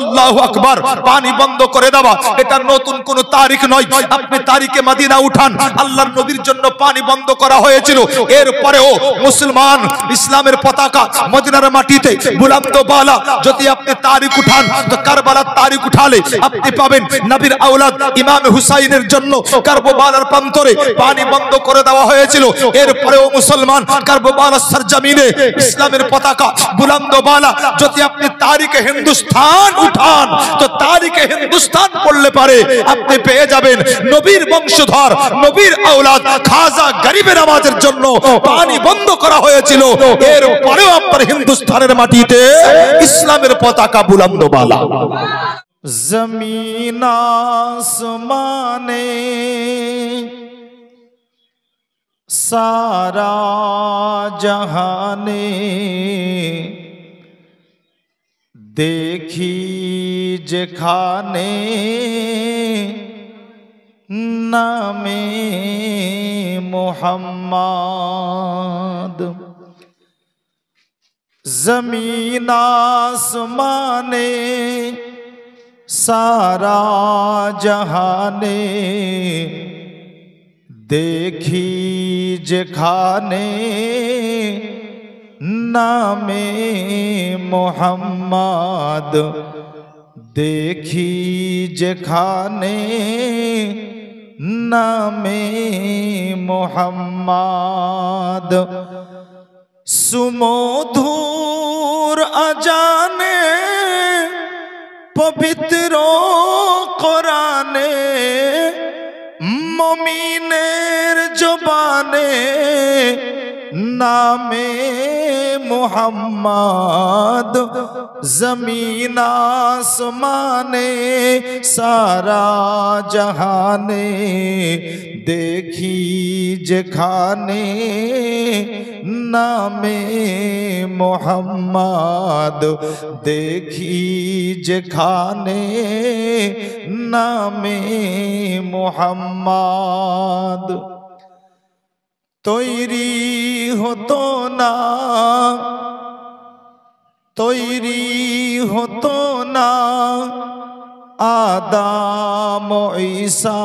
আল্লাহু আকবার। পানি বন্ধ করে দেওয়া এটা নতুন কোন তারিখ নয়। আপনি তারিখে মদিনা উঠান, আল্লাহর নবীর জন্য পানি বন্ধ করা হয়েছিল। এরপরেও মুসলমান ইসলামের পতাকা মদিনার মাটিতে বুলন্দ বালা। যদি আপনি তারিখ উঠান তো কারবালার তারিখ উঠালে আপনি পাবেন নবীর আওলাদ ইমাম হুসাইনের জন্য কারবালার প্রান্তরে পানি বন্ধ করে দেওয়া হয়েছিল। এরপরেও মুসলমান কারবালার সরজমিনে ইসলামের পতাকা বুলন্দ বালা। যদি আপনি তারিখে হিন্দুস্তান উঠান তো তারিখে হিন্দুস্তান পড়লে পারে আপনি পেয়ে যাবেন নবীর বংশধর নবীর আওলাদ খাজা গরিবের নামাজের জন্য পানি বন্ধ করা হয়েছিল। এরপরেও আপনার হিন্দুস্তানের মাটিতে ইসলামের পতাকা বুলন্দ বালা। জমিন আসমানে সারা জাহানে দেখি যেখানে নামে মোহাম্মদ। জমিন আসমানে সারা জাহানে দেখি যেখানে নামে মোহাম্মদ। দেখি যেখানে নামে মোহাম্মদ। সুমধুর আজানে পবিত্র কোরআনে মুমিনের জবানে নামে মোহাম্মদ। জমিন আসমানে সারা জাহানে দেখি যেখানে নামে মোহাম্মদ। দেখি যেখানে নামে মোহাম্মদ। তৈরি হতো না তৈরি হতো না আদম ঈসা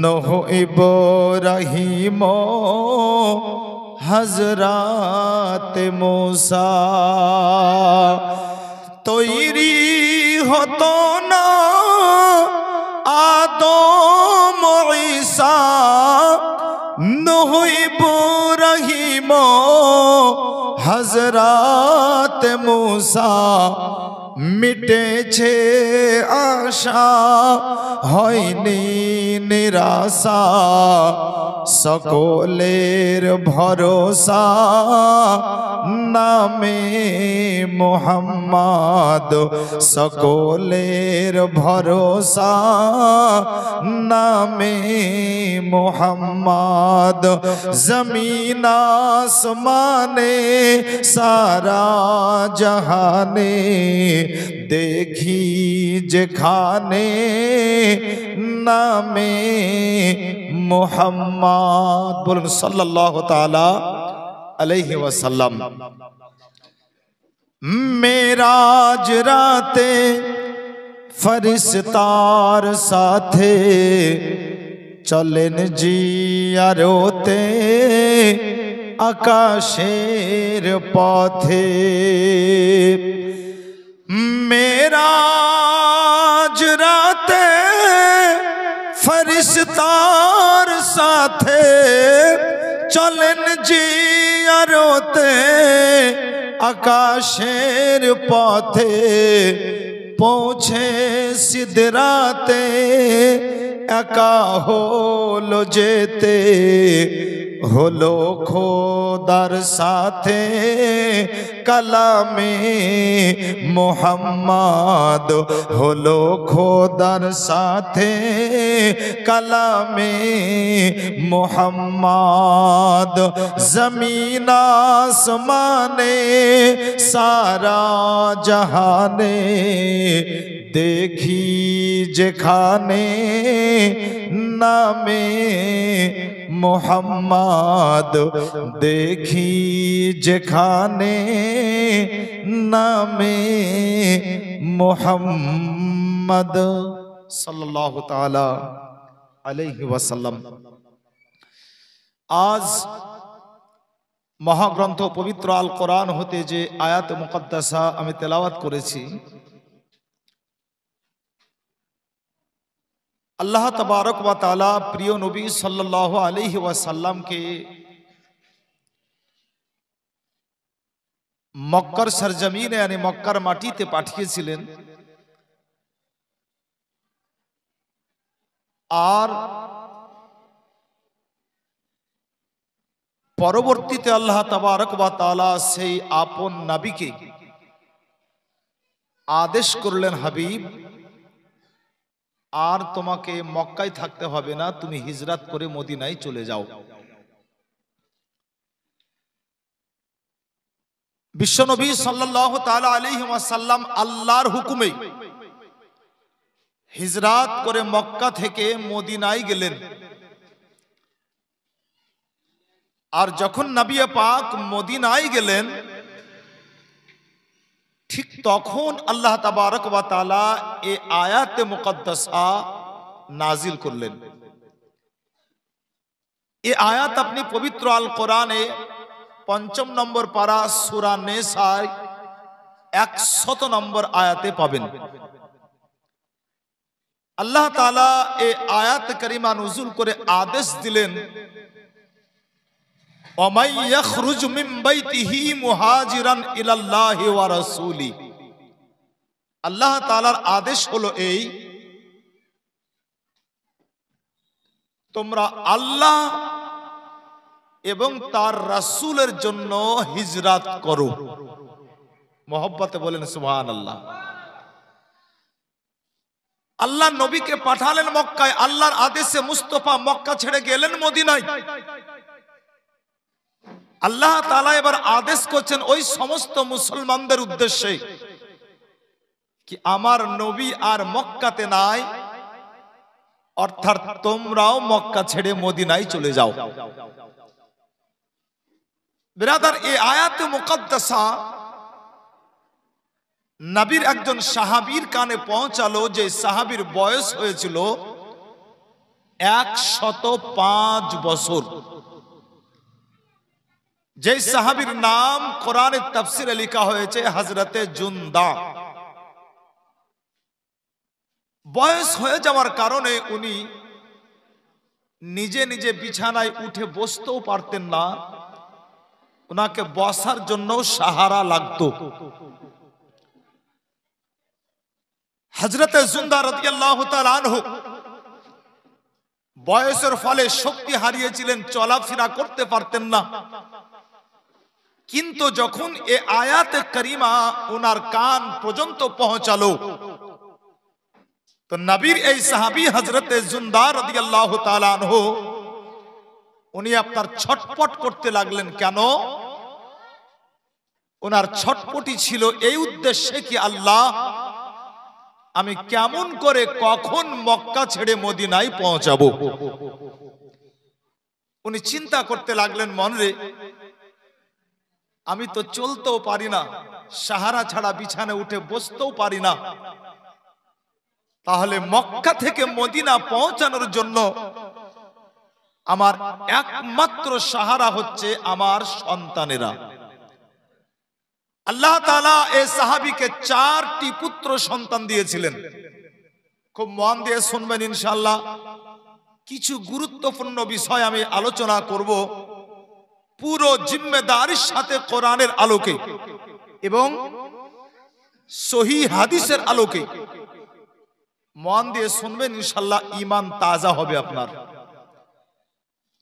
নূহ ইব্রাহিম হযরত মুসা। তৈরি হতো না আদম ঈসা নূহ ইব্রাহিম হযরত মুসা। মিটেছে আশা হয়নি নিরাশা সকলের ভরসা নামে মোহাম্মদ। সকলের ভরসা নামে মোহাম্মদ। জমিন আসমানে সারা জাহানে দেখি যেখানে নামে মোহাম্মদ। বলুন সাল্লাল্লাহু তাআলা আলাইহি ওয়াসাল্লাম। মেরাজ রাতে ফরিস্তার সাথে চলেন জিয়ারতে আকাশের পথে। মেরাজ রাতে ফরিস্তার সাথে চলেন জিয়ারতে আকাশের পথে। পৌঁছে সিদরাতে একা হলো যেতে হলো খোদার সাথে কালামে মোহাম্মদ। হলো খোদার সাথে কালামে মোহাম্মদ। জমিন আসমানে সারা জাহানে দেখি যেখানে নামে মোহাম্মদ। দেখি যেখানে নামে মোহাম্মদ সাল্লাল্লাহু তাআলা আলাইহি ওয়াসাল্লাম। আজ মহাগ্রন্থ পবিত্র আল কোরআন হতে যে আয়াত মুকদ্দাসা আমি তেলাওয়াত করেছি, আল্লাহ তাবারক ওয়া তাআলা প্রিয় নবী সাল্লাল্লাহু আলাইহি ওয়াসাল্লামকে মক্কার সরজমিনে यानी মক্কার মাটিতে পাঠিয়েছিলেন। আর পরবর্তীতে আল্লাহ তাবারক ওয়া তাআলা সেই আপন নবীকে আদেশ করলেন, হাবিব আর তোমাকে মক্কায় থাকতে হবে না, তুমি হিজরত করে মদিনায় চলে যাও। বিশ্বনবী সাল্লাল্লাহু তাআলা আলাইহি ওয়াসাল্লাম আল্লাহর হুকুমে হিজরত করে মক্কা থেকে মদিনায় গেলেন। আর যখন নবী পাক মদিনায় গেলেন, ঠিক তখন আল্লাহ তাবারক ওয়া তাআলা এই আয়াতে মুকদ্দাসা নাজিল করলেন। এই আয়াত আপনি পবিত্র আল কোরআনে ৫ম নম্বর পারা সূরা নিসায় ১০০ নম্বর আয়াতে পাবেন। আল্লাহ তাআলা এই আয়াত কারিমা নুজুল করে আদেশ দিলেন, ওয়ামাই ইয়াখরুজ মিন বাইতিহি মুহাজিরান ইলাল্লাহি ওয়া রাসূলি। আল্লাহ তাআলার আদেশ হলো এই, তোমরা আল্লাহ এবং তার রাসূলের জন্য হিজরত করো। মহব্বতে বলেন সুবহানাল্লাহ। আল্লাহ নবীকে পাঠালেন মক্কায়, আল্লাহর আদেশে মুস্তাফা মক্কা ছেড়ে গেলেন মদিনায়। আল্লাহ তাআলা এবার আদেশ করছেন ওই সমস্ত মুসলমানদের উদ্দেশ্যে কি আমার নবী আর মক্কাতে নাই, অর্থাৎ তোমরাও মক্কা ছেড়ে মদিনায় চলে যাও। বিরাদার, এই আয়াতে মুকদ্দাসা নবীর একজন সাহাবীর কানে পৌঁছালো, যে সাহাবীর বয়স হয়েছিল ১০৫ বছর। যে সাহাবীর নাম কোরআনের তাফসিরে লেখা হয়েছে হযরতে জুনদা। বয়স হয়ে যাওয়ার কারণে উনি নিজে নিজে বিছানায় উঠে বসতেও পারতেন না, উনাকে বসার জন্য সাহারা লাগতো। হযরতে জুনদা রাদিয়াল্লাহু তাআলা আনহু বয়সের ফলে শক্তি হারিয়েছিলেন, চলাফেরা করতে পারতেন না। কিন্তু যখন এ আয়াতে কারিমা ওনার কান পর্যন্ত পৌঁছালো, তো নবীর এই সাহাবী হযরতে জুনদা রাদিয়াল্লাহু তাআলা আনহু উনি আপনার ছটপট করতে লাগলেন। কেন? ওনার ছটপটি ছিল এই উদ্দেশ্যে কি আল্লাহ, আমি কেমন করে কখন মক্কা ছেড়ে মদিনায় পৌঁছাবো। উনি চিন্তা করতে লাগলেন মনে, আমি তো চলতেও পারি না, সাহারা ছাড়া বিছানে উঠে বসতেও পারি না, তাহলে মক্কা থেকে মদিনা পৌঁছানোর জন্য আমার একমাত্র সাহারা হচ্ছে আমার সন্তানেরা। আল্লাহ তাআলা এই সাহাবীকে 4টি পুত্র সন্তান দিয়েছিলেন। খুব মন দিয়ে শুনবেন ইনশাআল্লাহ। কিছু গুরুত্বপূর্ণ বিষয় আমি আলোচনা করব পুরো জিম্মেদারির সাথে, কোরআনের আলোকে এবং সহিহ হাদিসের আলোকে। মন দিয়ে শুনবেন ইনশাআল্লাহ, ঈমান তাজা হবে আপনার।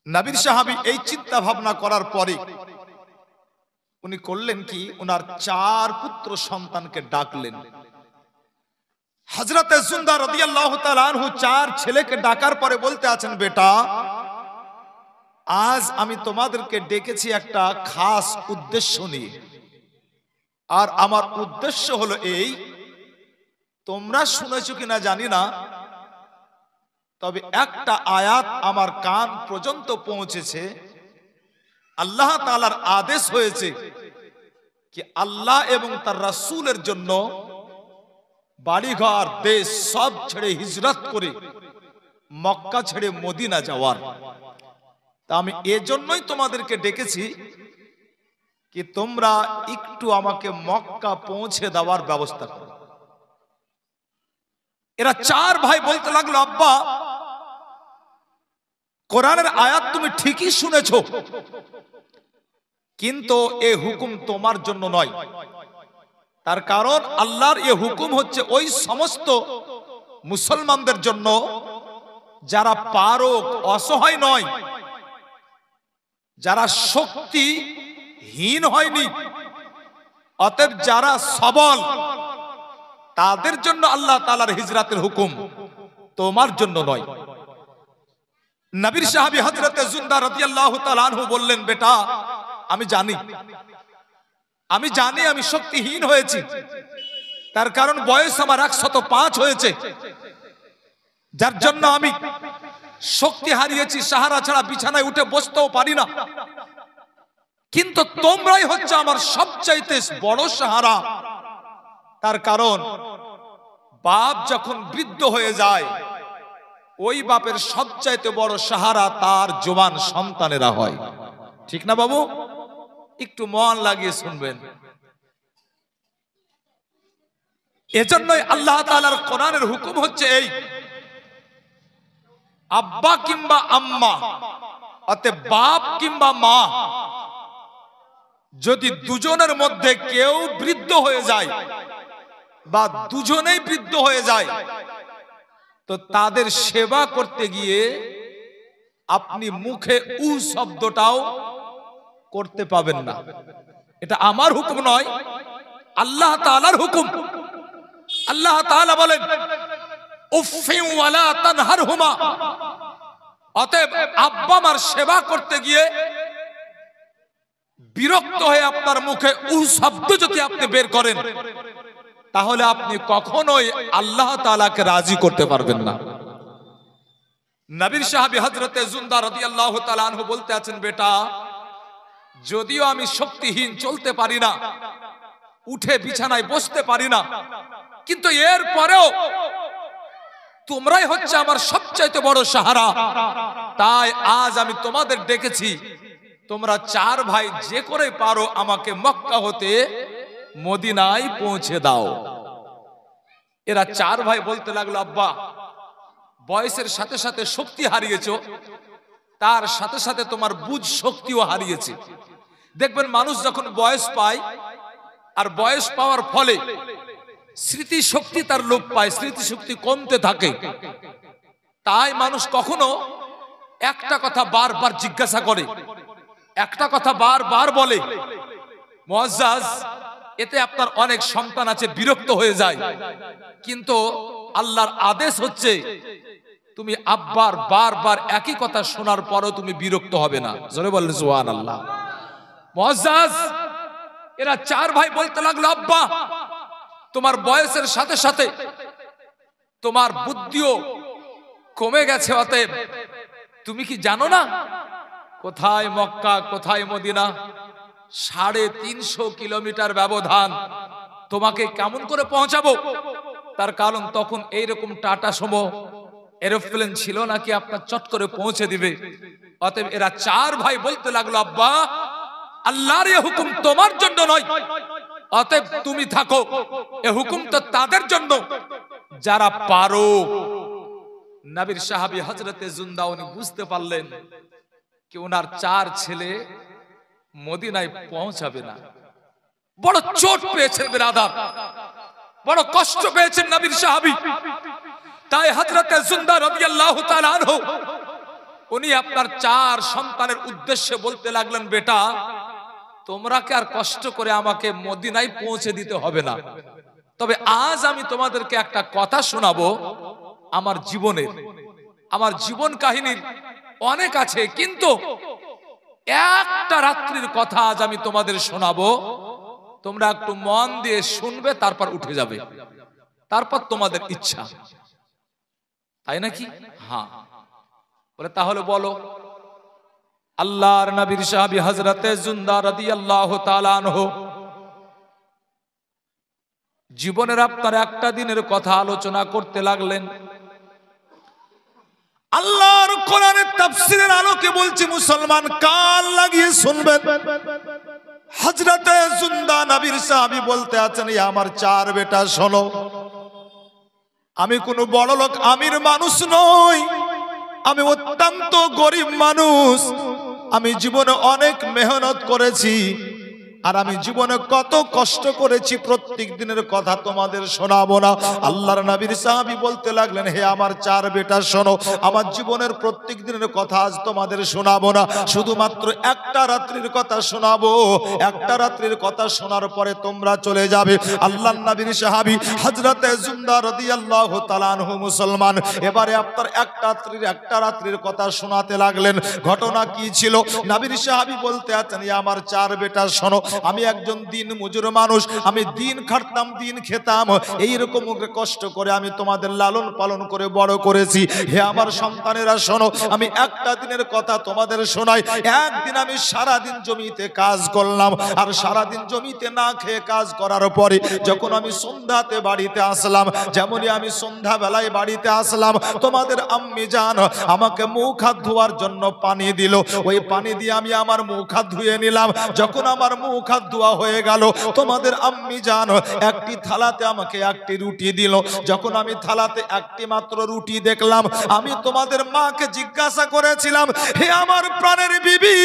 নবীর সাহাবী এই চিন্তা ভাবনা করার পরে উনি করলেন কি, ওনার 4 পুত্র সন্তানকে ডাকলেন। হযরতে জুনদা রাদিয়াল্লাহু তাআলা আনহু 4 ছেলেকে ডাকার পরে বলতে আছেন, বেটা আজ আমি তোমাদেরকে ডেকেছি একটা খাস উদ্দেশ্য নিয়ে। আর আমার উদ্দেশ্য হলো এই, তোমরা শুনেছো কিনা জানি না, তবে একটা আয়াত আমার কান পর্যন্ত পৌঁছেছে। আল্লাহ তাআলার আদেশ হয়েছে কি আল্লাহ এবং তার রাসূলের জন্য বাড়িঘর দেশ সব ছেড়ে হিজরত করে মক্কা ছেড়ে মদিনা যাওয়ার। তা আমি এজন্যই তোমাদেরকে ডেকেছি কি তোমরা একটু আমাকে মক্কা পৌঁছে দেওয়ার ব্যবস্থা করো। এরা চার ভাই বলতে লাগলো, আব্বা কোরআনের আয়াত তুমি ঠিকই শুনেছো, কিন্তু এ হুকুম তোমার জন্য নয়। তার কারণ আল্লাহর এ হুকুম হচ্ছে ওই সমস্ত মুসলমানদের জন্য যারা পারক, অসহায় নয়, যারা শক্তিহীন হয়নি, অতএব যারা সবল, তাদের জন্য আল্লাহ তাআলার হিজরতের হুকুম, তোমার জন্য নয়। নবীর সাহাবী হযরতে জুনদা রাদিয়াল্লাহু তাআলা আনহু বললেন, বেটা আমি জানি আমি শক্তিহীন হয়েছি, তার কারণ বয়স আমার 105 হয়েছে, যার জন্য আমি শক্তি হারিয়েছি, সাহারা ছাড়া বিছানায় উঠে বসতেও পারি না। কিন্তু তোমরাই হচ্ছে আমার সবচাইতে বড় সাহারা। তার কারণ বাপ যখন বৃদ্ধ হয়ে যায়, ওই বাপের সবচাইতে বড় সাহারা তার জওয়ান সন্তানেরা হয়। ঠিক না বাবু? একটু মন লাগিয়ে শুনবেন। এজন্যই আল্লাহ তাআলার কোরআনের হুকুম হচ্ছে এই, আব্বা কিংবা আম্মা, অতএব বাপ কিংবা মা, যদি দুজনের মধ্যে কেউ বৃদ্ধ হয়ে যায় বা দুজনেই বৃদ্ধ হয়ে যায়, তো তাদের সেবা করতে গিয়ে আপনি মুখে উ শব্দটাও করতে পাবেন না। এটা আমার হুকুম নয়, আল্লাহ তাআলার হুকুম। আল্লাহ তাআলা বলেন, উফফিন ওয়ালা তানহারহুমা, অতএব আব্বা মার সেবা করতে গিয়ে বিরক্ত হয়ে আপনার মুখে উ শব্দ যদি আপনি বের করেন, তাহলে আপনি কখনোই আল্লাহ তাআলাকে রাজি করতে পারবেন না। নবীর সাহাবী হযরতে জুনদা রাদিয়াল্লাহু তাআলা আনহু বলতে আছেন, বেটা যদিও আমি শক্তিহীন, চলতে পারি না, উঠে বিছানায় বসতে পারি না, কিন্তু এর পরেও তোমরাই হচ্ছে আমার সবচাইতে বড় সাহারা। তাই আজ আমি তোমাদের ডেকেছি, তোমরা চার ভাই যে করে পারো আমাকে মক্কা হতে মদিনায় পৌঁছে দাও। এরা চার ভাই বলতে লাগলো, আব্বা বয়সের সাথে সাথে শক্তি হারিয়েছো, তার সাথে সাথে তোমার বুঝ শক্তিও হারিয়েছে। দেখবেন মানুষ যখন বয়স পায়, আর বয়স পাওয়ার ফলে স্মৃতি শক্তি তার লোপ পায়, স্মৃতি শক্তি কমতে থাকে। তাই মানুষ কখনো একটা কথা বারবার জিজ্ঞাসা করে, একটা কথা বারবার বলে, মুআজ্জাজ এতে আপনার অনেক সন্তান আছে, বিরক্ত হয়ে যায়। কিন্তু আল্লাহর আদেশ হচ্ছে তুমি আব্বার বারবার একই কথা শোনার পরও তুমি বিরক্ত হবে না। জোরে বলেন সুবহানাল্লাহ। মুআজ্জাজ এরা চার ভাই বলতে লাগলো, আব্বা তোমার বয়সের সাথে সাথে তোমার বুদ্ধিও কমে গেছে, অতএব তুমি কি জানো না কোথায় মক্কা কোথায় মদিনা? 350 কিলোমিটার ব্যবধান, তোমাকে কেমন করে পৌঁছাবো? তার কারণ তখন এইরকম টাটা সুমো এরোপ্লেন ছিল নাকি আপনার চট করে পৌঁছে দিবে। অতএব এরা চার ভাই বলতে লাগলো, আব্বা আল্লাহর এই হুকুম তোমার জন্য নয়, অতএব তুমি থাকো, এই হুকুম তো তাদের জন্য যারা পারো। নবীর সাহাবী হযরতে জুনদা উনি বুঝতে পারলেন কি ওনার চার ছেলে মদিনায় পৌঁছাবে না। বড় চোট পেয়েছেন বিরাদার, বড় কষ্ট পেয়েছেন নবীর সাহাবী। তাই হযরতে জুনদা রাদিয়াল্লাহু তাআলা আনহু উনি আপনার চার সন্তানের উদ্দেশ্যে বলতে লাগলেন, বেটা তোমরা কি আর কষ্ট করে আমাকে মদিনায় পৌঁছে দিতে হবে না, তবে আজ আমি তোমাদেরকে একটা কথা শোনাবো আমার জীবনের। আমার জীবন কাহিনীর অনেক আছে, কিন্তু একটা রাত্রির কথা আজ আমি তোমাদের শোনাবো। তোমরা একটু মন দিয়ে শুনবে, তারপর উঠে যাবে, তারপর তোমাদের ইচ্ছা। তাই নাকি? হ্যাঁ বলে, তাহলে বলো। আল্লাহর নবীর সাহাবী হযরতে জুনদা রাদিয়াল্লাহু তাআলা আনহু জীবনের আপনার একটা দিনের কথা আলোচনা করতে লাগলেন। আল্লাহর কোরআনের তাফসীরের আলোকে বলছি মুসলমান কান লাগিয়ে শুনবেন। হযরতে জুন্দা নবীর সাহাবী বলতে আছেন, আমার 4 বেটা শোনো, আমি কোনো বড় লোক আমির মানুষ নই, আমি অত্যন্ত গরিব মানুষ। আমি জীবনে অনেক মেহনত করেছি, আর আমি জীবনে কত কষ্ট করেছি প্রত্যেক দিনের কথা তোমাদের শোনাবো না। আল্লাহর নবীর সাহাবী বলতে লাগলেন, হে আমার 4 বেটা শোনো, আমার জীবনের প্রত্যেক দিনের কথা আজ তোমাদের শোনাবো না, শুধুমাত্র একটা রাত্রির কথা শোনাবো। একটা রাত্রির কথা শোনার পরে তোমরা চলে যাবে। আল্লাহর নবীর সাহাবী হযরতে জুন্দা রাদিয়াল্লাহু তাআলা আনহু মুসলমান এবারে আপনার একটা রাত্রির কথা শোনাতে লাগলেন। ঘটনা কি ছিল? নবীর সাহাবী বলতে আছেন, আমার 4 বেটা শোনো, আমি একজন দিন মজুর মানুষ, আমি দিন খাটতাম, দিন খেতাম, এইরকম কষ্ট করে আমি তোমাদের লালন পালন করে বড় করেছি। হে আমার সন্তানেরা শোনো, আমি একটা দিনের কথা তোমাদের শোনাই। একদিন আমি সারা দিন জমিতে কাজ করলাম, আর সারা দিন জমিতে না খেয়ে কাজ করার পরে যখন আমি সন্ধ্যাতে বাড়িতে আসলাম, যেমনই আমি সন্ধ্যা বেলায় বাড়িতে আসলাম, তোমাদের আম্মি জান আমাকে মুখ হাত ধোয়ার জন্য পানি দিল। ওই পানি দিয়ে আমি আমার মুখ হাত ধুয়ে নিলাম। যখন আমার মুখ হাত ধোয়া হয়ে গেল, তোমাদের আম্মি জান একটি থালাতে আমাকে একটি রুটি দিল। যখন আমি থালাতে একটি মাত্র রুটি দেখলাম, আমি তোমাদের মাকে জিজ্ঞাসা করেছিলাম, হে আমার প্রাণের বিবি,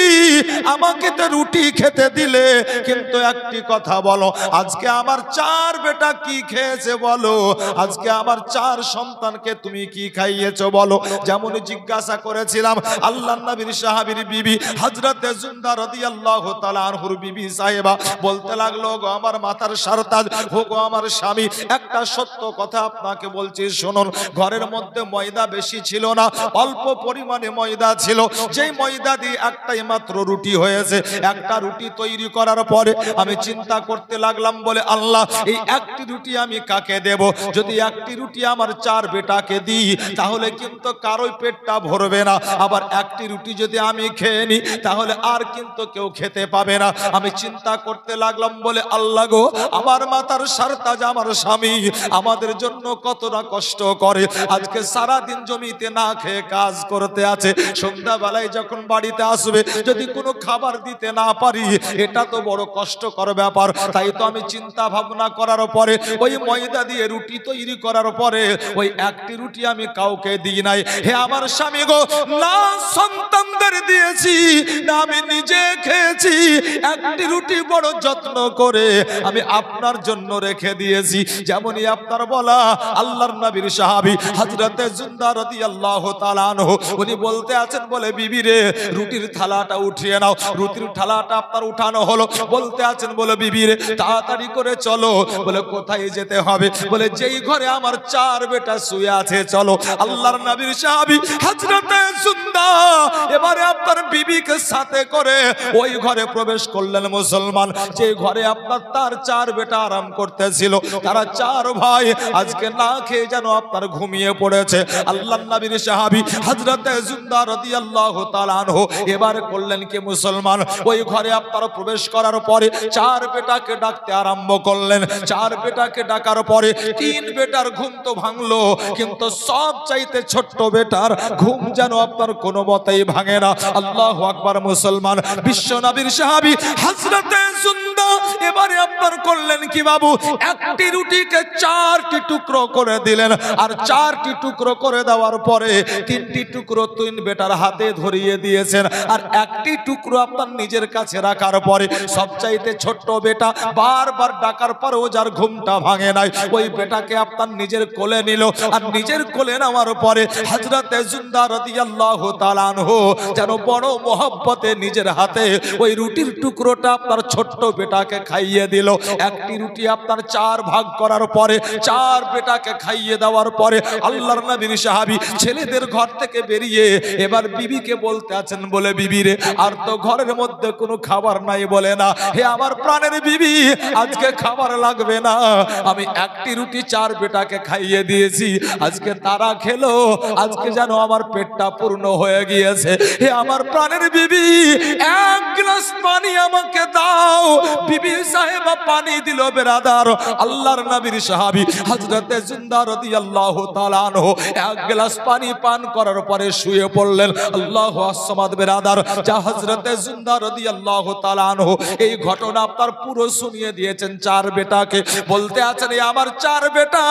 আমাকে তো রুটি খেতে দিলে, কিন্তু একটি কথা বলো, আজকে আমার 4 বেটা কি খেয়েছে বলো, আজকে আমার 4 সন্তানকে তুমি কি খাইয়েছো বলো। যেমন জিজ্ঞাসা করেছিলাম, আল্লাহর নবীর সাহাবীর বিবি হযরতে জুন্দা রাদিয়াল্লাহু তাআলা আনহুর বিবি সাহেবা বলতে লাগলো, গো আমার মাথার সারতাজ, হো গো আমার স্বামী, একটা সত্য কথা আপনাকে বলছি শুনুন। ঘরের মধ্যে ময়দা বেশি ছিল না, অল্প পরিমাণে ময়দা ছিল। যেই ময়দা দিয়ে একটাই মাত্র রুটি হয়েছে। একটা রুটি তৈরি করার পরে আমি চিন্তা করতে লাগলাম, বলে আল্লাহ, এই একটি রুটি আমি কাকে দেব? যদি একটি রুটি আমার 4 বেটাকে দিই, তাহলে কিন্তু কারোই পেটটা ভরবে না। আবার একটি রুটি যদি আমি খেয়ে নিই, তাহলে আর কিন্তু কেউ খেতে পাবে না। আমি চিন্তা করতে লাগলাম, বলে আল্লাহ গো, আমার মাথার সারতাজ আমার স্বামী আমাদের জন্য কতটা কষ্ট করে, আজকে সারা দিন জমিতে না খেয়ে কাজ করতে আছে, সন্ধ্যাবেলায় যখন বাড়িতে আসবে যদি কোনো খাবার দিতে না পারি, এটা তো বড় কষ্টকর ব্যাপার। তাই তো আমি চিন্তা ভাবনা করার পরে ওই ময়দা দিয়ে রুটি তৈরি করার পরে ওই একটি রুটি আমি কাউকে দিই নাই। হে আমার স্বামী গো, না সন্তানদের দিয়েছি, না আমি নিজে খেয়েছি। একটি রুটি বড় যত্ন করে আমি আপনার জন্য রেখে দিয়েছি। যেমনই আপনার বলা, আল্লাহর নবীর সাহাবী হযরতে জুন্দা রাদিয়াল্লাহু তাআলা আনহু উনি বলতে আছেন, বলে বিবি রে, রুটির থালাটা উঠিয়ে নাও। রুটির থালাটা আপনার উঠানো হলো। বলতে আছেন, বলে বিবি রে, তাড়াতাড়ি করে চলো। বলে কোথায় যেতে হবে? বলে যেই ঘরে আমার 4 বেটা শুয়ে আছে চলো। আল্লাহর নবীর সাহাবী হযরতে জুন্দা এবারে আপনার বিবিকে সাথে করে ওই ঘরে প্রবেশ করলেন মুসলমান। যে ঘরে আপনার তার 4 বেটা আরাম করতেছিল, তারা 4 ভাই আজকে না খেয়ে যেন আপনার ঘুমিয়ে পড়েছে। আল্লাহর নবীর সাহাবী হযরতে জুন্দা রাদিয়াল্লাহু তাআলা আনহু এবারে করলেন কি মুসলমান, ওই ঘরে আপনার প্রবেশ করার পরে 4 বেটাকে ডাকতে আরম্ভ করলেন। 4 বেটাকে ডাকার পরে 3 বেটার ঘুম তো ভাঙলো, কিন্তু সব চাইতে ছোট্ট বেটার ঘুম যেন আপনার কোনো মতেই ভাঙে না। আল্লাহু আকবার মুসলমান। বিশ্ব নবীর সাহাবী হযরতে জুন্দা এবারে আপনার করলেন কি বাবু, একটি রুটিকে 4টি টুকরো করে দিলেন। আর 4টি টুকরো করে দেওয়ার পরে 3টি টুকরো 3 বেটার হাতে ধরিয়ে দিয়েছেন। আর একটি টুকরো আপনার নিজের কাছে রাখার পরে সবচাইতে ছোট্ট বেটা বারবার ডাকার পরেও যার ঘুমটা ভাঙে নাই, ওই বেটাকে আপনার নিজের কোলে নিল। আর নিজের কোলে নেওয়ার পরে হযরতে জুন্দা রাদিয়াল্লাহু তাআলা আনহু যেন বড় মোহব্বতে নিজের হাতে ওই রুটির টুকরোটা আপনার ছোট্ট বেটাকে খাইয়ে দিল। একটি রুটি আপনার 4 ভাগ করার পরে 4 বেটাকে খাইয়ে দেওয়ার পরে আল্লাহর নবীর সাহাবী ছেলেদের ঘর থেকে বেরিয়ে এবার বিবিকে বলতে আছেন, বলে বিবি রে, আর তো ঘরের মধ্যে কোনো খাবার নাই। বলে না, হে আমার প্রাণের বিবি, আজকে খাবার লাগবে না, আমি একটি রুটি 4 বেটাকে খাইয়ে দিয়েছি, আজকে তারা খেলো, আজকে যেন আমার পেটটা পূর্ণ হয়ে গিয়েছে। হে আমার প্রাণের বিবি, 1 গ্লাস পানি আমাকে দাও। বিবি সাহেবা পানি দিল বেরাদার। আল্লাহর নবীর সাহাবী হযরতে জিন্দা রাদিয়াল্লাহু তাআলা আনহু এক গ্লাস পানি পান করার পরে শুয়ে পড়লেন। আল্লাহু আসসামাদ বেরাদার, যা হযরতে জিন্দা রাদিয়াল্লাহু তাআলা আনহু এই ঘটনা আপনার পুরো শুনিয়ে দিয়েছেন চার বেটাকে। বলতে আছেন, আমার চার বেটা,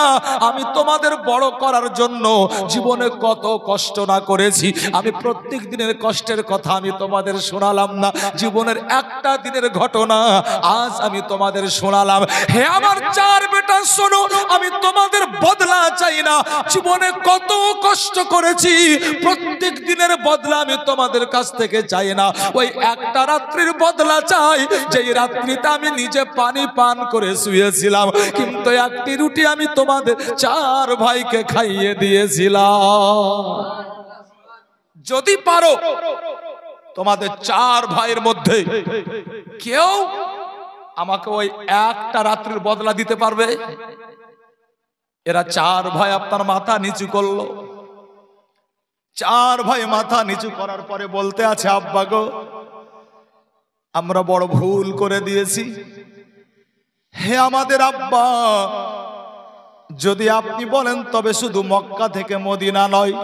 আমি তোমাদের বড় করার জন্য জীবনে কত কষ্ট না করেছি। আমি প্রত্যেক দিনের কষ্টের কথা আমি তোমাদের শোনালাম না, জীবনের একটা দিনের ঘটনা আজ আমি তোমাদের শোনালাম। হে আমার চার বেটা শোনো, আমি তোমাদের বদলা চাই না। জীবনে কত কষ্ট করেছি, প্রত্যেক দিনের বদলা আমি তোমাদের কাছ থেকে চাই না। ওই একটা রাত্রির বদলা চাই, যেই রাত্রিতে আমি নিজে পানি পান করে শুয়েছিলাম, কিন্তু একটি রুটি আমি তোমাদের চার ভাইকে খাইয়ে দিয়েছিলাম। যদি পারো তোমাদের চার ভাইয়ের মধ্যে কেউ আমাকে ওই একটা রাত্রির বদলা দিতে পারবে? এরা চার ভাই আপনার মাথা নিচু করলো। চার ভাই মাথা নিচু করার পরে বলতে আছে, আব্বা গো, আমরা বড় ভুল করে দিয়েছি। হে আমাদের আব্বা, যদি আপনি বলেন তবে শুধু মক্কা থেকে মদিনা নয়,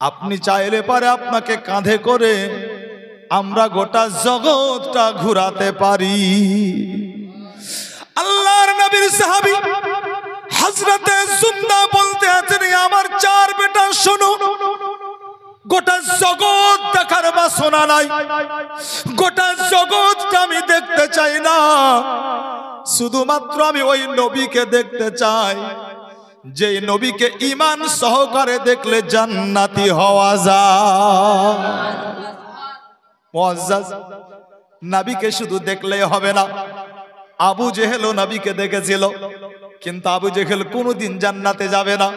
আপনি চাইলে পারে আপনাকে কাঁধে করে আমরা গোটা জগৎটা ঘুরাতে পারি। আল্লাহর নবীর সাহাবী হযরতে জিন্দা বলতে আছেন, আমার চার বেটা শোনো, গোটা জগৎ দেখার বাসনা নাই, গোটা জগৎটা আমি দেখতে চাই না, শুধুমাত্র আমি ওই নবীকে দেখতে চাই যে নবীকে ঈমান সহকারে দেখলে জান্নাতি হওয়া যায়। মুআজ্জাজ, নবীকে শুধু দেখলেই হবে না। আবু জেহেলও নবীকে দেখেছিল, কিন্তু আবু জেহেল কোনোদিন জান্নাতে যাবে না।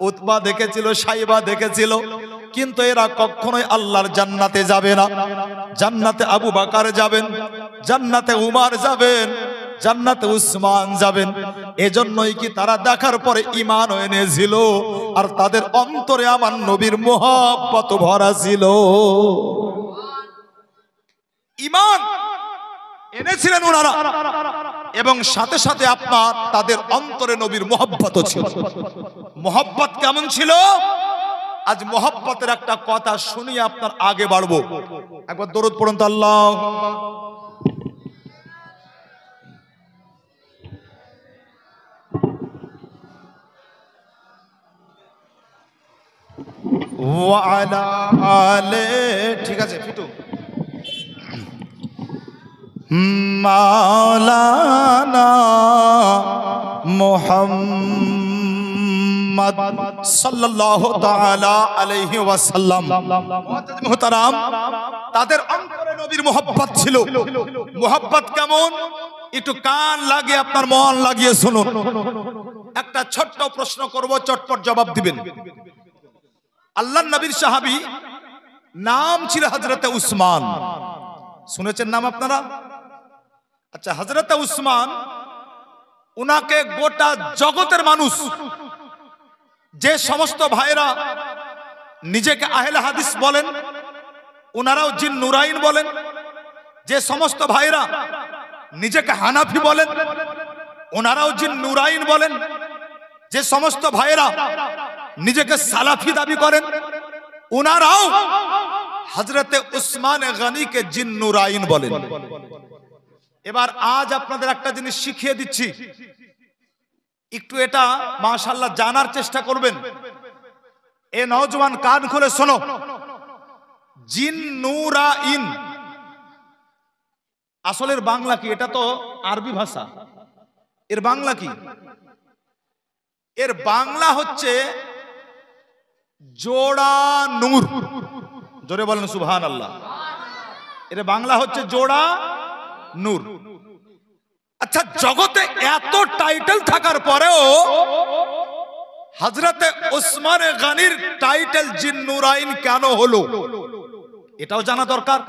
উতবা দেখেছিল, সাইবা দেখেছিল, কিন্তু এরা কখনোই আল্লাহর জান্নাতে যাবে না। জান্নাতে আবু বকর যাবেন, জান্নাতে উমর যাবেন, জান্নাতে উসমান যাবেন। এজন্যই কি তারা দেখার পরে ঈমান এনেছিল, আর তাদের অন্তরে আমার নবীর মুহাব্বত ভরা ছিল। ঈমান এনেছিলেন ওনারা, এবং সাথে সাথে আপনার তাদের অন্তরে নবীর মুহাব্বত ছিল। মুহাব্বত কেমন ছিল? আজ মুহাব্বতের একটা কথা শুনিয়ে আপনার আগে বাড়বো। একবার দরুদ পড়ুন তো, আল্লাহ। ওয়ালা আলে, ঠিক আছে ফিটু। মাওলানা মুহাম্মদ সাল্লাল্লাহু তাআলা আলাইহি ওয়াসাল্লাম, মুহতারাম, তাদের অন্তরে নবীর মুহাব্বত ছিল। মুহাব্বত কেমন? একটু কান লাগিয়ে আপনার মন লাগিয়ে শুনুন। একটা ছোট্ট প্রশ্ন করব, চটপট জবাব দিবেন। আল্লাহর নবীর সাহাবী নাম ছিল হযরতে উসমান। শুনেছেন নাম আপনারা? আচ্ছা, হযরতে উসমান, উনাকে গোটা জগতের মানুষ, যে সমস্ত ভাইরা নিজেকে আহলে হাদিস বলেন, উনারাও জিন নুরাইন বলেন। যে সমস্ত ভাইরা নিজেকে হানাফি বলেন, ওনারাও জিন নুরাইন বলেন। যে সমস্ত ভাইরা নিজেকে সালাফি দাবি করেন, ওনারাও হযরতে উসমান গনিকে জিন নুরাইন বলেন। এবার আজ আপনাদের একটা জিনিস শিখিয়ে দিচ্ছি, একটু এটা মাশাআল্লাহ জানার চেষ্টা করবেন। এ নওজওয়ান কান খুলে শোনো। জিন নুরাইন আসলের বাংলা কি? এটা তো আরবি ভাষা, এর বাংলা কি? এর বাংলা হচ্ছে জোড়া নূর। জোরে বলেন সুবহানাল্লাহ। এর বাংলা হচ্ছে জোড়া নূর। আচ্ছা, জগতে এত টাইটেল থাকার পরেও হযরতে উসমান গনির টাইটেল জিন নুরাইন কেন হলো, এটাও জানা দরকার।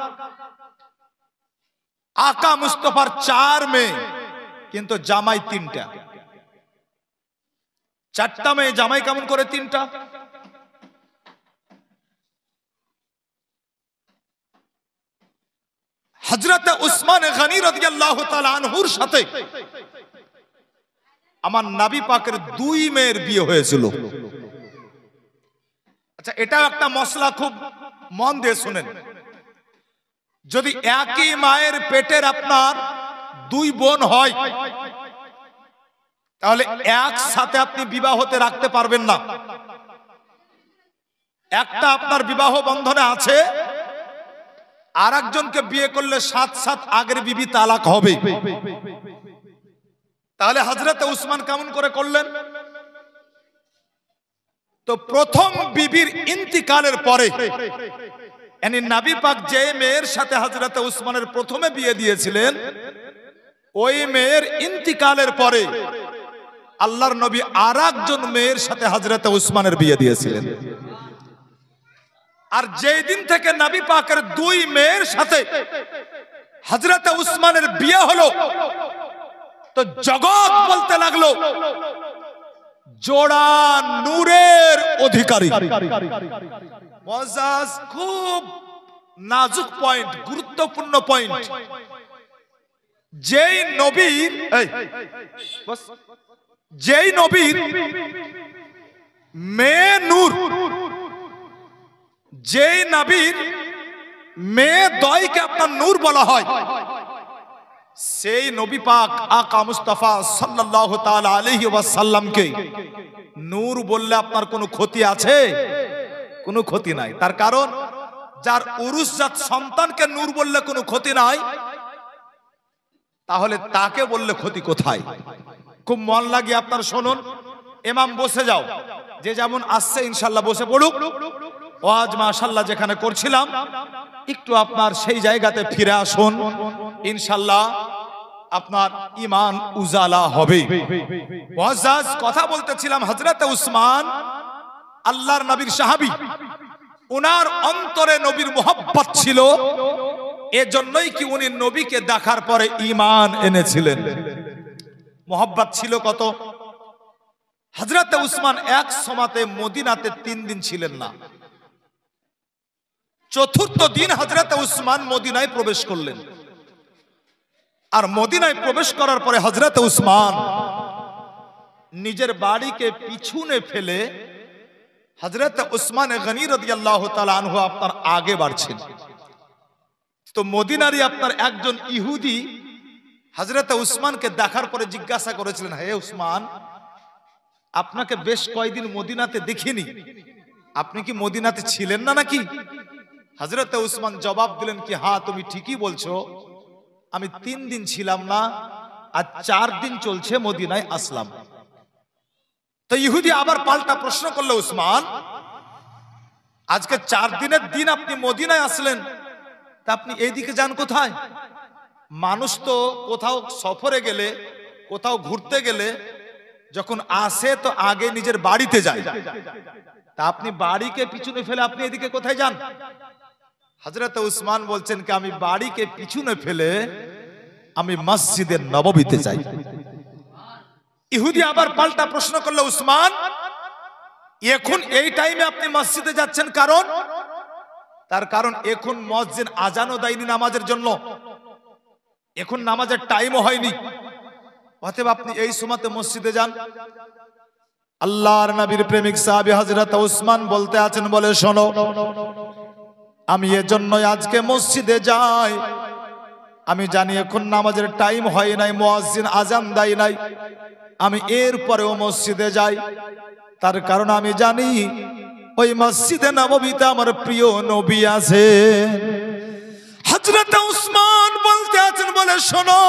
আকা মুস্তাফার 4 মেয়ে, কিন্তু জামাই 3টা। 4টা মেয়ে, জামাই কেমন করে 3টা? হযরত উসমান গনি রাদিয়াল্লাহু তাআলা আনহুর সাথে আমার নবী পাকের দুই মেয়ের বিয়ে হয়েছিল। আচ্ছা, এটা একটা মশলা, খুব মন দিয়ে শুনেন। যদি একই মায়ের পেটের আপনার দুই বোন হয়, তাহলে একসাথে আপনি বিবাহতে রাখতে পারবেন না। একটা আপনার বিবাহ বন্ধনে আছে, আর একজনকে বিয়ে করলে সাথ সাথ আগের বিবি তালাক হবে। তাহলে হযরত উসমান কেমন করে করলেন? তো প্রথম বিবির ইন্তিকালের পরে, yani নবী পাক যে মেয়ের সাথে হযরত উসমানের প্রথমে বিয়ে দিয়েছিলেন, ওই মেয়ের ইন্তিকালের পরে আল্লাহর নবী আরেকজন মেয়ের সাথে হযরত উসমানের বিয়ে দিয়েছিলেন। আর যেই দিন থেকে নবী পাকের দুই মেয়ের সাথে হযরত উসমানের বিয়ে হলো, তো জগৎ বলতে লাগলো জোড়া নূরের অধিকারী। মজাজ, খুব নাজুক পয়েন্ট, গুরুত্বপূর্ণ পয়েন্ট। যেই নবীর মেয়ে নূর, যেই নবীর মেয়ে দয়কে আপনার নূর বলা হয়, সেই নবী পাক আকা মুস্তাফা সাল্লাল্লাহু তাআলা আলাইহি ওয়াসাল্লামকে নূর বললে আপনার কোনো ক্ষতি আছে? কোনো ক্ষতি নাই। তার কারণ যার উরুসজাত সন্তানকে নূর বললে কোনো ক্ষতি নাই, তাহলে তাকে বললে ক্ষতি কোথায়? খুব মন লাগিয়ে আপনার শুনুন। ইমাম বসে যাও, যে যেমন আসছে ইনশাআল্লাহ বসে পড়ুক। ওয়াজ মাশাআল্লাহ যেখানে করছিলাম, একটু আপনার সেই জায়গাতে ফিরে আসুন, ইনশাআল্লাহ আপনার ঈমান উজালা হবে। মুআজ্জাজ, কথা বলতেছিলাম হযরত উসমান আল্লাহর নবীর সাহাবী, উনার অন্তরে নবীর মোহাব্বত ছিল, এজন্যই কি উনি নবীকে দেখার পরে ঈমান এনেছিলেন। মোহাব্বত ছিল কত! হযরত উসমান এক সময়তে মদিনাতে 3 দিন ছিলেন না। চতুর্থ দিন হযরত উসমান মদিনায় প্রবেশ করলেন। আর মদিনায় প্রবেশ করার পরে হযরত উসমান নিজের বাড়িকে পিছনে ফেলে হযরত উসমান গনি রাদিয়াল্লাহু তাআলা আনহু আপনার আগে বাড়ছেন। তো মদিনারই আপনার একজন ইহুদি হযরত উসমানকে দেখার পরে জিজ্ঞাসা করেছিলেন, হে উসমান, আপনাকে বেশ কয়েকদিন মদিনাতে দেখিনি, আপনি কি মদিনাতে ছিলেন না নাকি? হযরত উসমান জবাব দিলেন কি, হ্যাঁ তুমি ঠিকই বলছো, আমি 3 দিন ছিলাম না, আর 4 দিন চলছে মদিনায় আসলাম। তো ইহুদি আবার পাল্টা প্রশ্ন করলো, উসমান, আজকে 4 দিনের দিন আপনি মদিনায় আসলেন, তা আপনি এইদিকে যান কোথায়? মানুষ তো কোথাও সফরে গেলে, কোথাও ঘুরতে গেলে যখন আসে তো আগে নিজের বাড়িতে যায়, তা আপনি বাড়িকে পিছনে ফেলে আপনি এদিকে কোথায় যান? হযরত উসমান বলছেন কি, আমি বাড়িকে পিছনে ফেলে আমি মসজিদে নববীতে যাই। ইহুদি আবার পাল্টা প্রশ্ন করলো, উসমান, এখন এই টাইমে আপনি মসজিদে যাচ্ছেন কারণ? তার কারণ এখন মসজিদ আজানও দেয়নি নামাজের জন্য, এখন নামাজের টাইমও হয়নি, অতএব আপনি এই সময়তে মসজিদে যান। আল্লাহর নবীর প্রেমিক সাহাবী হযরত উসমান বলতে আছেন, বলে শোনো, আমি এজন্যই আজকে মসজিদে যাই, আমি জানি এখন নামাজের টাইম হয় নাই, মুয়াজ্জিন আজান দেয় নাই, আমি এরপরেও মসজিদে যাই, তার কারণ আমি জানি ওই মসজিদে নববীতে আমার প্রিয় নবী আছে। হযরত উসমান বলতে আছেন, বলে শোনো,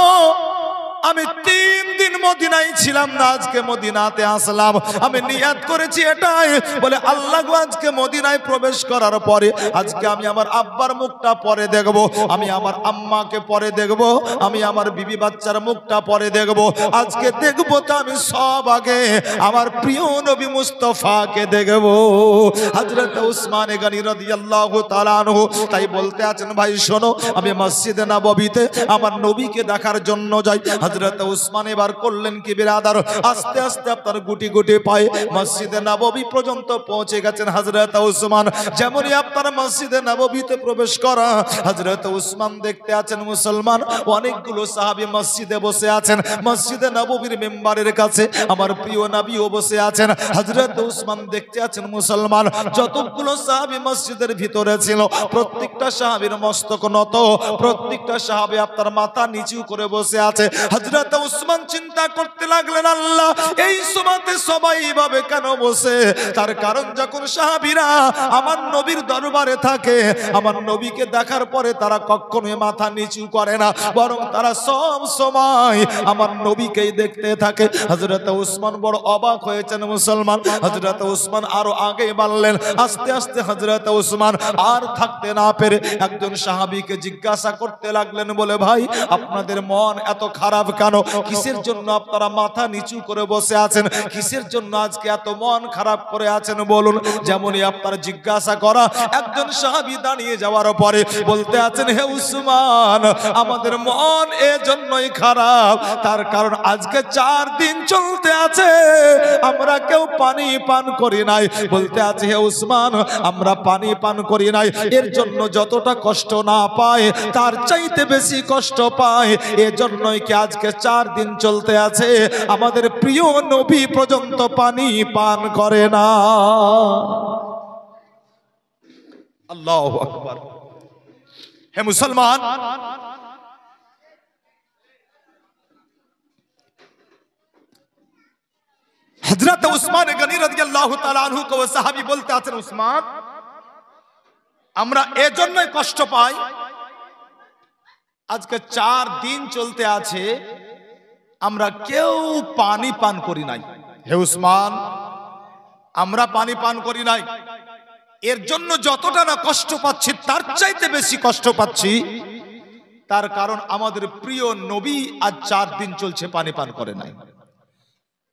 আমি 3 দিন মদিনায় ছিলাম না, আজকে মদিনাতে আসলাম, আমি নিয়ত করেছি এটাই, বলে আল্লাহ গো, আজকে মদিনায় প্রবেশ করার পরে আজকে আমি আমার আব্বার মুখটা পরে দেখব, আমি আমার আম্মাকে পরে দেখব, আমি আমার বিবি বাচ্চার মুখটা পরে দেখব, আজকে দেখব তো আমি সব আগে আমার প্রিয় নবী মুস্তাফাকে দেখব। হযরত উসমান গনি রাদিয়াল্লাহু তাআলা আনহু তাই বলতে আছেন, ভাই শোনো, আমি মসজিদে নববীতে আমার নবীকে দেখার জন্য যাই। হযরত উসমান এবার করলেন কি বিরাদার, আস্তে আস্তে আপনার গুটি গুটি পায়ে মসজিদে নববী পর্যন্ত পৌঁছে গেছেন হযরত উসমান। যেমনই আপনার মসজিদে নববীতে প্রবেশ করা, হযরত উসমান দেখতে আছেন মুসলমান অনেকগুলো সাহাবী মসজিদে বসে আছেন। মসজিদে নববীর মেম্বারের কাছে আমার প্রিয় নবীও বসে আছেন। হযরত উসমান দেখতে আছেন মুসলমান যতগুলো সাহাবী মসজিদের ভিতরে ছিল প্রত্যেকটা সাহাবীর মস্তক নত, প্রত্যেকটা সাহাবী আপনার মাথা নিচু করে বসে আছে। হযরত উসমান চিন্তা করতে লাগলেন, আল্লাহ এই সময়তে সবাই এইভাবে কেন বসে? তার কারণ যখন সাহাবীরা আমার নবীর দরবারে থাকে, আমার নবীকে দেখার পরে তারা কখনোই মাথা নিচু করে না, বরং তারা সব সময় আমার নবীকেই দেখতে থাকে। হযরত উসমান বড় অবাক হয়েছেন মুসলমান। হযরত উসমান আরো আগে বাড়লেন। আস্তে আস্তে হযরত উসমান আর থাকতে না পেরে একজন সাহাবীকে জিজ্ঞাসা করতে লাগলেন, বলে ভাই আপনাদের মন এত খারাপ কেন? কিসের জন্য আপনারা মাথা নিচু করে বসে আছেন? কিসের জন্য আজকে এত মন খারাপ করে আছেন বলুন? যেমনই আপনার জিজ্ঞাসা করা, একজন সাহাবী দাঁড়িয়ে যাওয়ার পরে বলতে আছেন, হে উসমান আমাদের মন এজন্যই খারাপ, তার কারণ আজকে 4 দিন চলতে আছে আমরা কেউ পানি পান করি নাই। বলতে আছে, হে উসমান আমরা পানি পান করি নাই, এর জন্য যতটা কষ্ট না পায় তার চাইতে বেশি কষ্ট পায়। এজন্যই কি আজকে 4 দিন চলতে আছে আমাদের প্রিয় নবী পর্যন্ত পানি পান করে না। আল্লাহু আকবার। হে মুসলমান, হযরত উসমান গনি রাদিয়াল্লাহু তাআলা আনহু কে সাহাবী বলতে আছেন, উসমান আমরা এজন্যই কষ্ট পাই, আজকে 4 দিন চলতে আছে আমরা কেউ পানি পান করি নাই। হে উসমান আমরা পানি পান করি নাই, এর জন্য যতটা না কষ্ট পাচ্ছি তার চাইতে বেশি কষ্ট পাচ্ছি, তার কারণ আমাদের প্রিয় নবী আজ 4 দিন চলছে পানি পান করে নাই।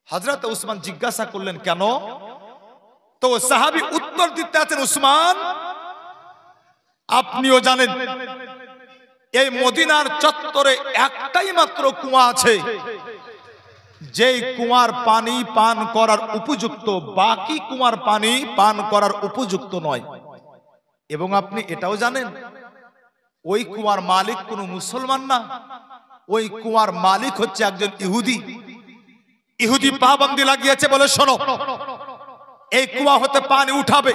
হযরত উসমান জিজ্ঞাসা করলেন, কেন? তো সাহাবী উত্তর দিতে আছেন, উসমান আপনিও জানেন এই মদিনার চত্বরে একটাই মাত্র কুয়া আছে যেই কুয়ার পানি পান করার উপযুক্ত, বাকি কুয়ার পানি পান করার উপযুক্ত নয়। এবং আপনি এটাও জানেন ওই কুয়ার মালিক কোনো মুসলমান না, ওই কুয়ার মালিক হচ্ছে একজন ইহুদি। ইহুদি পাবন্দি লাগিয়েছে, বলে শোনো এই কুয়া হতে পানি উঠাবে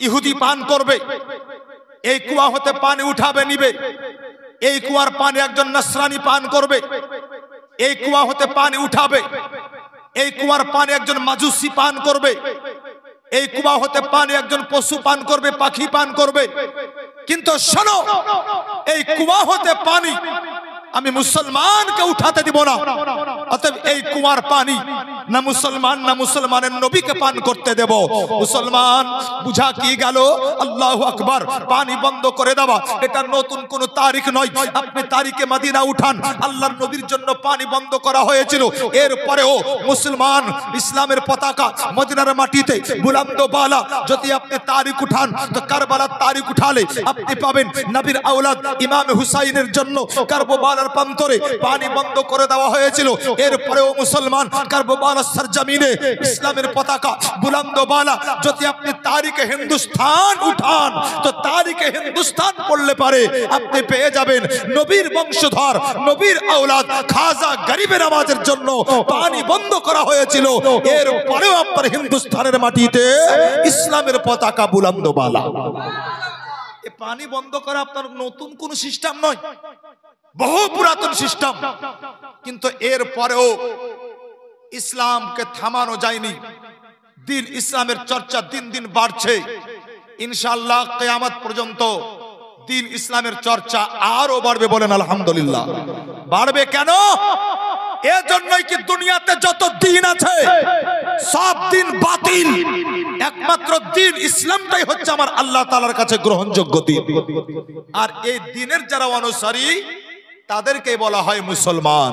ইহুদি পান করবে, এই কুয়া হতে পানি উঠাবে নিবে, এই কুয়ার পানি একজন নসরানি পান করবে, এই কুয়া হতে পানি উঠাবে, এই কুয়ার পানি একজন মাজুসি পান করবে, এই কুয়া হতে পানি একজন পশু পান করবে, পাখি পান করবে। কিন্তু শোনো এই কুয়া হতে পানি আমি মুসলমানকে উঠাতে দিব না, অতএব এই কুয়ার পানি না মুসলমান না মুসলমানের নবীকে পান করতে দেব। মুসলমান বুঝা কি গেল? আল্লাহু আকবার। পানি বন্ধ করে দেওয়া এটা নতুন কোন তারিখ নয়। আপনি তারিখে মদিনা উঠান, আল্লাহর নবীর জন্য পানি বন্ধ করা হয়েছিল। এরপরেও মুসলমান ইসলামের পতাকা মদিনার মাটিতে বুলন্দ বালা যদি আপনি তারিখ উঠান তো কারবালার তারিখ উঠালে আপনি পাবেন নবীর আওলাদ ইমাম হুসাইনের জন্য কারবালার প্রান্তরে পানি বন্ধ করে দেওয়া হয়েছিল। এরপরেও মুসলমান কারবালার সরজমিনে ইসলামের পতাকা বুলন্দ বালা যদি আপনি তারিখে হিন্দুস্তান উঠান তো তারিখে হিন্দুস্তান পড়লে পারে আপনি পেয়ে যাবেন নবীর বংশধর নবীর আওলাদ খাজা গরিবের আওয়াজের জন্য পানি বন্ধ করা হয়েছিল। এরপরেও আপনার হিন্দুস্তানের মাটিতে ইসলামের পতাকা বুলন্দ বালা। এ পানি বন্ধ করা আপনার নতুন কোন সিস্টেম নয়, বহু পুরাতন সিস্টেম। কিন্তু এরপরেও ইসলামকে থামানো যায়নি। দিন ইসলামের চর্চা দিন দিন বাড়ছে। ইনশাআল্লাহ কিয়ামত পর্যন্ত দিন ইসলামের চর্চা আরো বাড়বে। বলেন আলহামদুলিল্লাহ। বাড়বে কেন? এজন্যই কি দুনিয়াতে যত দিন আছে সব দিন বাতিল, একমাত্র দিন ইসলামটাই হচ্ছে আমার আল্লাহ তাআলার কাছে গ্রহণযোগ্য দিন। আর এই দিনের যারা অনুসারী তাদেরকে বলা হয় মুসলমান।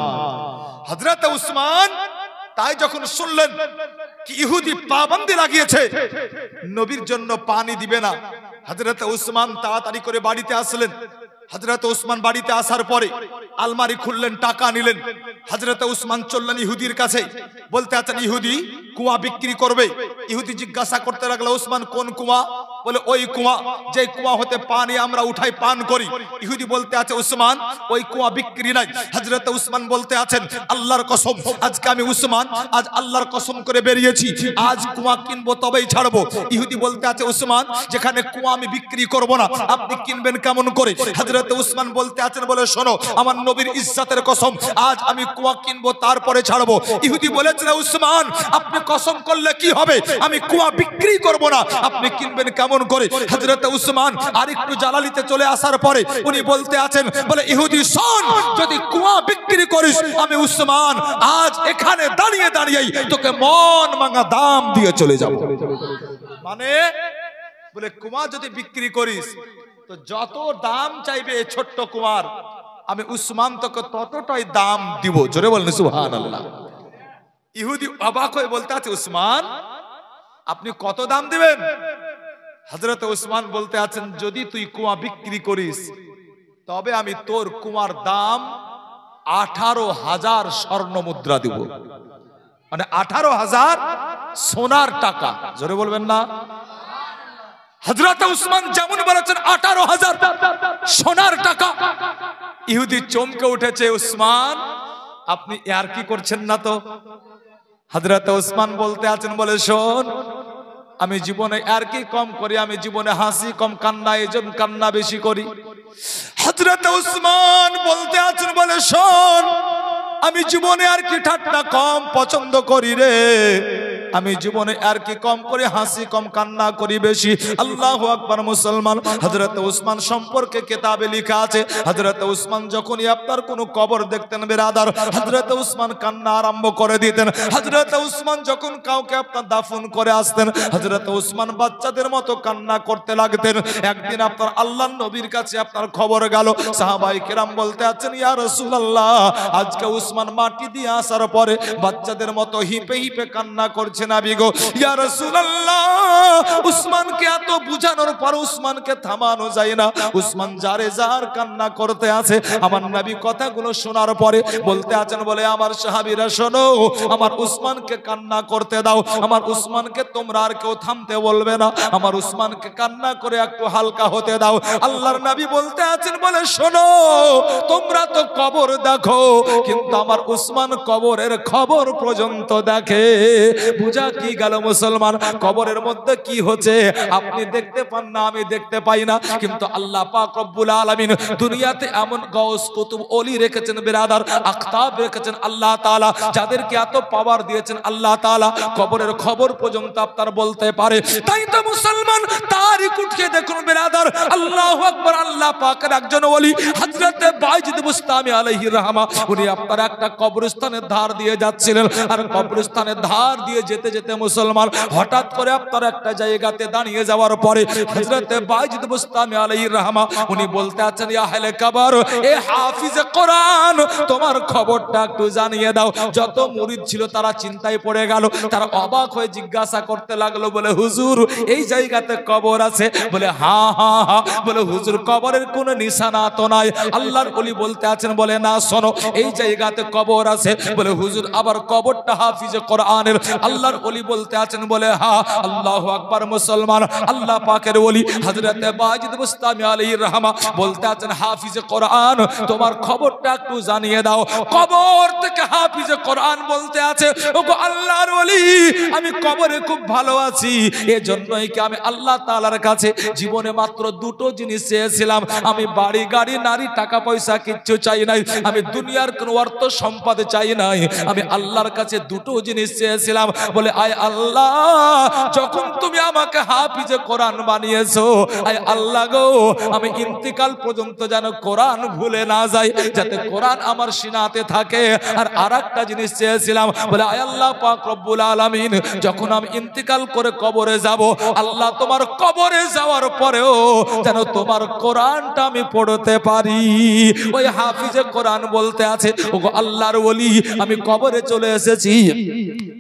হযরত উসমান তাই যখন শুনলেন কি ইহুদি পাবন্দি লাগিয়েছে, নবীর জন্য পানি দিবে না। হযরত উসমান তাড়াতাড়ি করে বাড়িতে আসলেন। হযরত উসমান বাড়িতে আসার পরে আলমারি খুললেন, টাকা নিলেন। হযরত উসমান চললেন ইহুদির কাছে, বলতে আছেন ইহুদি কুয়া বিক্রি করবে। ইহুদি জিজ্ঞাসা করতে লাগলো, উসমান কোন কুয়া? বলে ওই কুয়া যে কুয়া হতে পানি আমরা উঠাই পান করি। ইহুদি বলতে আছে উসমান ওই কুয়া বিক্রি নাই। হযরত উসমান বলতে আছেন আল্লাহর কসম, আজকে আমি উসমান আজ আল্লাহর কসম করে বেরিয়েছি, আজ কুয়া কিনবো তবেই ছাড়বো। ইহুদি বলতে আছে উসমান যেখানে কুয়া আমি বিক্রি করব না, আপনি কিনবেন কেমন করে? হযরত উসমান বলতে আছেন, বলে শোনো আমার নবীর ইজ্জতের কসম, আজ আমি কুয়া কিনবো তারপরে ছাড়বো। ইহুদি বলেছিল উসমান আপনি কসম করলে কি হবে, আমি কুয়া বিক্রি করব না, আপনি কিনবেন কেমন করে? হযরত উসমান আরেকটু জালালিতে চলে আসার পরে উনি বলতে আছেন, বলে ইহুদি শোন, যদি কুয়া বিক্রি করিস আমি উসমান আজ এখানে দাঁড়িয়ে দাঁড়িয়েই তোকে মন মাঙ্গা দাম দিয়ে চলে যাব। মানে বলে কুয়া যদি বিক্রি করিস তো যত দাম চাইবে এই ছোট্ট কুয়ার, আমি উসমান তোকে ততটাই দাম দিব। জোরে বলেন সুবহানাল্লাহ। ইহুদি অবাক হয়ে বলতে আছে উসমান আপনি কত দাম দিবেন? হযরত উসমান বলতে আছেন যদি তুই কুয়া বিক্রি করিস তবে আমি তোর কুয়ার দাম 18,000 স্বর্ণ মুদ্রা দিব, মানে 18,000 সোনার টাকা। জোরে বলবেন না? হযরত উসমান যেমন বলেছেন 18,000 সোনার টাকা। ইহুদি চমকে উঠেছে, উসমান আপনি আর কি করছেন না তো? হযরত উসমান বলতে আছেন, বলে শোন আমি জীবনে আর কি কম করি, আমি জীবনে হাসি কম কান্না এজন কান্না বেশি করি। হযরত উসমান বলতে আছেন, বলে শোন আমি জীবনে আর কি ঠাট্টা কম পছন্দ করি রে, আমি জীবনে আর কি কম করে হাসি কম কান্না করি বেশি। আল্লাহু আকবার। মুসলমান হযরত উসমান সম্পর্কে কিতাবে লেখা আছে, হযরত উসমান যখনই আপনার কোনো কবর দেখতেন বেরাদার, হযরত উসমান কান্না আরম্ভ করে দিতেন। হযরত উসমান যখন কাউকে আপনার দাফন করে আসতেন, হযরত উসমান বাচ্চাদের মতো কান্না করতে লাগতেন। একদিন আপনার আল্লাহর নবীর কাছে আপনার খবর গেল, সাহাবায়ে কেরাম বলতে আছেন ইয়া রাসূলুল্লাহ আজকে উসমান মাটি দিয়ে আসার পরে বাচ্চাদের মতো হিপে হিপে কান্না করছে নবী গো। ইয়া রাসূলুল্লাহ উসমানকে এত বুঝানোর পর উসমানকে থামানো যায় না, উসমান জারে জার কান্না করতে আছে। আমার নবী কথাগুলো শোনার পরে বলতে আছেন, বলে আমার সাহাবীরা শোনো, আমার উসমানকে কান্না করতে দাও, আমার উসমানকে তোমরা আর কেউ থামতে বলবে না, আমার উসমানকে কান্না করে একটু হালকা হতে দাও। আল্লাহর নবী বলতে আছেন, বলে শোনো তোমরা তো কবর দেখো কিন্তু আমার উসমান কবরের খবর পর্যন্ত দেখে। বুঝা কি গেল মুসলমান, কবরের মধ্যে কি হচ্ছে আপনি দেখতে পান না, আমি দেখতে পাই না, কিন্তু আল্লাহ পাক রব্বুল আলামিন দুনিয়াতে এমন গাউস কুতুব ওলি রেখেছেন বেরাদার, আখতাব রেখেছেন আল্লাহ তাআলা, যাদেরকে এত পাওয়ার দিয়েছেন আল্লাহ তাআলা, কবরের খবর পর্যন্ত আপনার বলতে পারে। তাই তো মুসলমান তারিখ উঠিয়ে দেখুন বেরাদার, আল্লাহু আকবার, আল্লাহ পাকের একজন ওলি হযরত বাইজিদ বুস্তামি আলাইহির রাহমা, উনি আপনার একটা কবরস্থানের ধার দিয়ে যাচ্ছিলেন, আর কবরস্থানের ধার দিয়ে যেতে যেতে মুসলমান হঠাৎ করে আপনার একটা জায়গাতে দাঁড়িয়ে যাওয়ার পরে হযরত বাইজিদ বুস্তামি আলাইহির রাহমা উনি বলতে আছেন ইয়া আহলে কবর, এ হাফিজে কোরআন তোমার খবরটা একটু জানিয়ে দাও। যত মুরিদ ছিল তারা চিন্তায় পড়ে গেল, তারা অবাক হয়ে জিজ্ঞাসা করতে লাগলো, বলে হুজুর এই জায়গাতে কবর আছে? বলে হ্যাঁ হ্যাঁ হ্যাঁ। বলে হুজুর কবরের কোনো নিশানা তো নাই? আল্লাহর ওলি বলতে আছেন, বলে না শোনো এই জায়গাতে কবর আছে। বলে হুজুর আবার কবরটা হাফিজে কোরআনের? আল্লাহর ওলি বলতে আছেন, বলে হ্যাঁ। আল্লাহু আকবার। মুসলমান আল্লাহ পাকের ওলি হযরত বাইজিদ বুস্তামি আলাইহির রাহমা বলতে আছেন, হাফিজে কোরআন তোমার খবরটা একটু জানিয়ে দাও। কবর থেকে হাফিজে কোরআন বলতে আছে, ওগো আল্লাহর ওলি আমি কবরে খুব ভালো আছি, এজন্যই কি আমি আল্লাহ তাআলার কাছে জীবনে মাত্র দুটো জিনিস চেয়েছিলাম, আমি বাড়ি গাড়ি নারী টাকা পয়সা কিচ্ছু চাই নাই, আমি দুনিয়ার কোনো অর্থ সম্পদ চাই নাই, আমি আল্লাহর কাছে দুটো জিনিস চেয়েছিলাম। বলে আয় আল্লাহ যখন তুমি আমাকে হাফিজে কোরআন বানিয়েছো, আয় আল্লাহ গো আমি ইন্তিকাল পর্যন্ত যেন কোরআন ভুলে না যাই, যাতে কোরআন আমার সিনাতে থাকে। আর আরেকটা জিনিস চেয়েছিলাম, বলে আয় আল্লাহ পাক রব্বুল আলামিন যখন আমি ইন্তিকাল করে কবরে যাব, আল্লাহ তোমার কবরে যাওয়ার পরেও যেন তোমার কোরআনটা আমি পড়তে পারি। ওই হাফিজে কোরআন বলতে আছে, ওগো আল্লাহর ওলি আমি কবরে চলে এসেছি,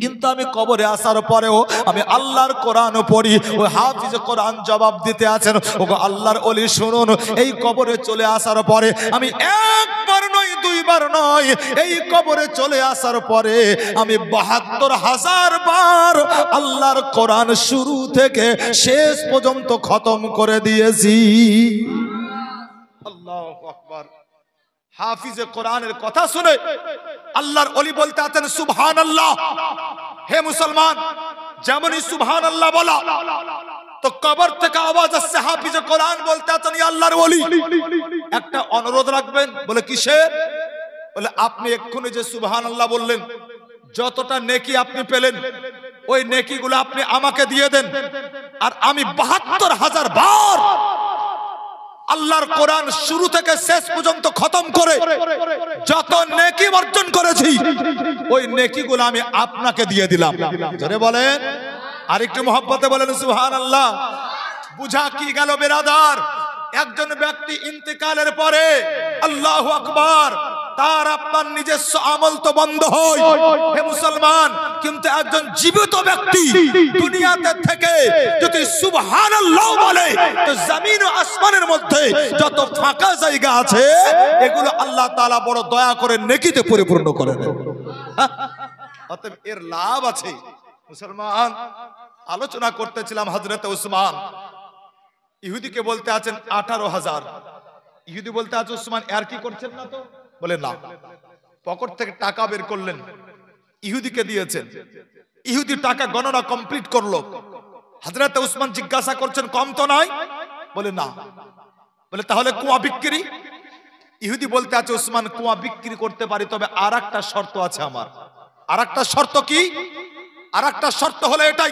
কিন্তু আমি কবরে আসার পরেও আমি আল্লাহর কোরআন পড়ি। ওই হাফিজ কোরআন জবাব দিতে আছেন, ওগো আল্লাহর ওলি শুনুন, এই কবরে চলে আসার পরে আমি একবার নয় দুইবার নয়, এই কবরে চলে আসার পরে আমি ৭২,০০০ বার আল্লাহর কোরআন শুরু থেকে শেষ পর্যন্ত খতম করে দিয়েছি। আল্লাহু আকবার। হাফিজে কোরআনের কথা শুনে আল্লাহর ওলি বলতে আছেন সুবহানাল্লাহ। হে মুসলমান, যেমনই সুবহানাল্লাহ বলা তো কবর থেকে আওয়াজ আসছে, হাফিজে কোরআন বলতে আছেন ইয়া আল্লাহর ওলি একটা অনুরোধ রাখবেন। বলে কিসের? বলে আপনি এক্ষুনি যে সুবহানাল্লাহ বললেন, যতটা নেকি আপনি পেলেন ওই নেকিগুলো আপনি আমাকে দিয়ে দেন, আর আমি ৭২,০০০ বার আল্লাহর কোরআন শুরু থেকে শেষ পর্যন্ত খতম করে যত নেকি অর্জন করেছি ওই নেকিগুলো আমি আপনাকে দিয়ে দিলাম। জোরে বলেন, আরেকটু মহব্বতে বলেন সুবহানাল্লাহ। বুঝা কি গেল বেরাদার? একজন ব্যক্তি ইন্তেকালের পরে আল্লাহু আকবার তার আপনার নিজস্ব আমল তো বন্ধ হয় হে মুসলমান, কিন্তু একজন জীবিত ব্যক্তি দুনিয়াতে থেকে যদি সুবহানাল্লাহ বলে তো জমিন ও আসমানের মধ্যে যত ফাঁকা জায়গা আছে এগুলো আল্লাহ তাআলা বড় দয়া করে নেকিতে পরিপূর্ণ করে দেন। অতএব এর লাভ আছে মুসলমান। আলোচনা করতেছিলাম হযরত উসমান, ইহুদিকে বলতে আছেন 18,000। ইহুদি বলতে আছে উসমান আর কি করছেন না তো? বলে না। পকেট থেকে টাকা বের করলেন, ইহুদিকে দিয়েছেন। ইহুদি টাকা গণনা কমপ্লিট করলো। হযরত উসমান জিজ্ঞাসা করছেন কম তো নয়? বলে না। বলে তাহলে কুয়া বিক্রি? ইহুদি বলতে আছে উসমান কুয়া বিক্রি করতে পারি, তবে আর একটা শর্ত আছে আমার। আর একটা শর্ত কি? আর একটা শর্ত হলো এটাই,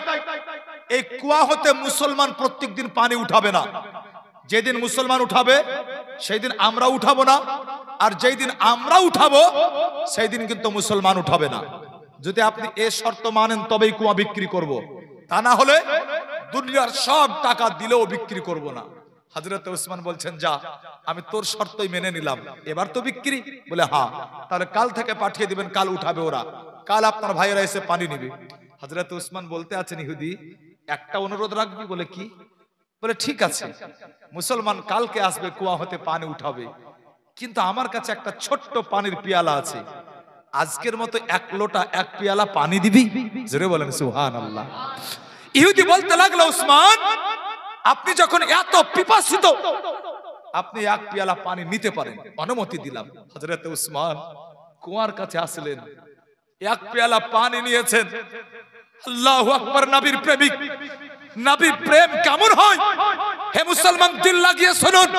এই কুয়া হতে মুসলমান প্রত্যেকদিন পানি উঠাবে না। যেদিন মুসলমান উঠাবে সেই দিন আমরা উঠাবো না, আর যেই দিন আমরা উঠাবো সেই দিন কিন্তু মুসলমান উঠাবে না। যদি আপনি এই শর্ত মানেন তবেই কুয়া বিক্রি করব, তা না হলে দুনিয়ার সব টাকা দিলেও বিক্রি করব না। হযরত উসমান বলছেন যা, আমি তোর শর্তই মেনে নিলাম, এবার তো বিক্রি? বলে হ্যাঁ। তাহলে কাল থেকে পাঠিয়ে দিবেন, কাল উঠাবে ওরা, কাল আপনার ভাইয়েরা এসে পানি নেবে। হযরত উসমান বলতে আছেন ইহুদি একটা অনুরোধ রাখবি? বলে কি? বলে ঠিক আছে, মুসলমান কালকে আসবে, কুয়া হতে পানি উঠাবে, কিন্তু আমার কাছে একটা ছোট্ট পানির পিয়ালা আছে, আজকের মতো এক লোটা এক পিয়ালা পানি দিবি? জোরে বলেন সুবহানাল্লাহ। ইহুদি বলতে লাগলো উসমান আপনি যখন এত পিপাসিত আপনি এক পিয়ালা পানি নিতে পারেন, অনুমতি দিলাম। হযরত উসমান কুয়ার কাছে আসলেন, এক পেয়ালা পানি নিয়েছেন। আল্লাহু আকবার। নবীর প্রেমিক, নবীর প্রেম কেমন হয় হে মুসলমান, দিল লাগিয়ে শুনুন।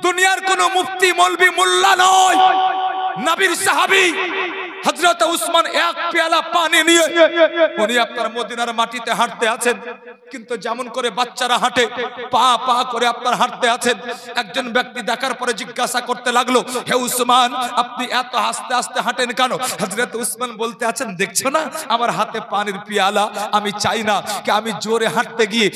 দুনিয়ার কোন মুফতি মৌলবি মোল্লা নয়, নবীর সাহাবী হযরত উসমান এক পেয়ালা পানি নিয়ে উনি আপনার মদিনার মাটিতে হাঁটতে আছেন, কিন্তু যেমন করে বাচ্চারা হাঁটে পা পা করে আপনার হাঁটতে আছেন। একজন ব্যক্তি দেখার পরে জিজ্ঞাসা করতে লাগলো হে উসমান আপনি এত আস্তে আস্তে হাঁটেন কেন? হযরত উসমান বলতে আছেন দেখছো না আমার হাতে পানির পিয়ালা, আমি চাই না কি আমি জোরে হাঁটতে গিয়ে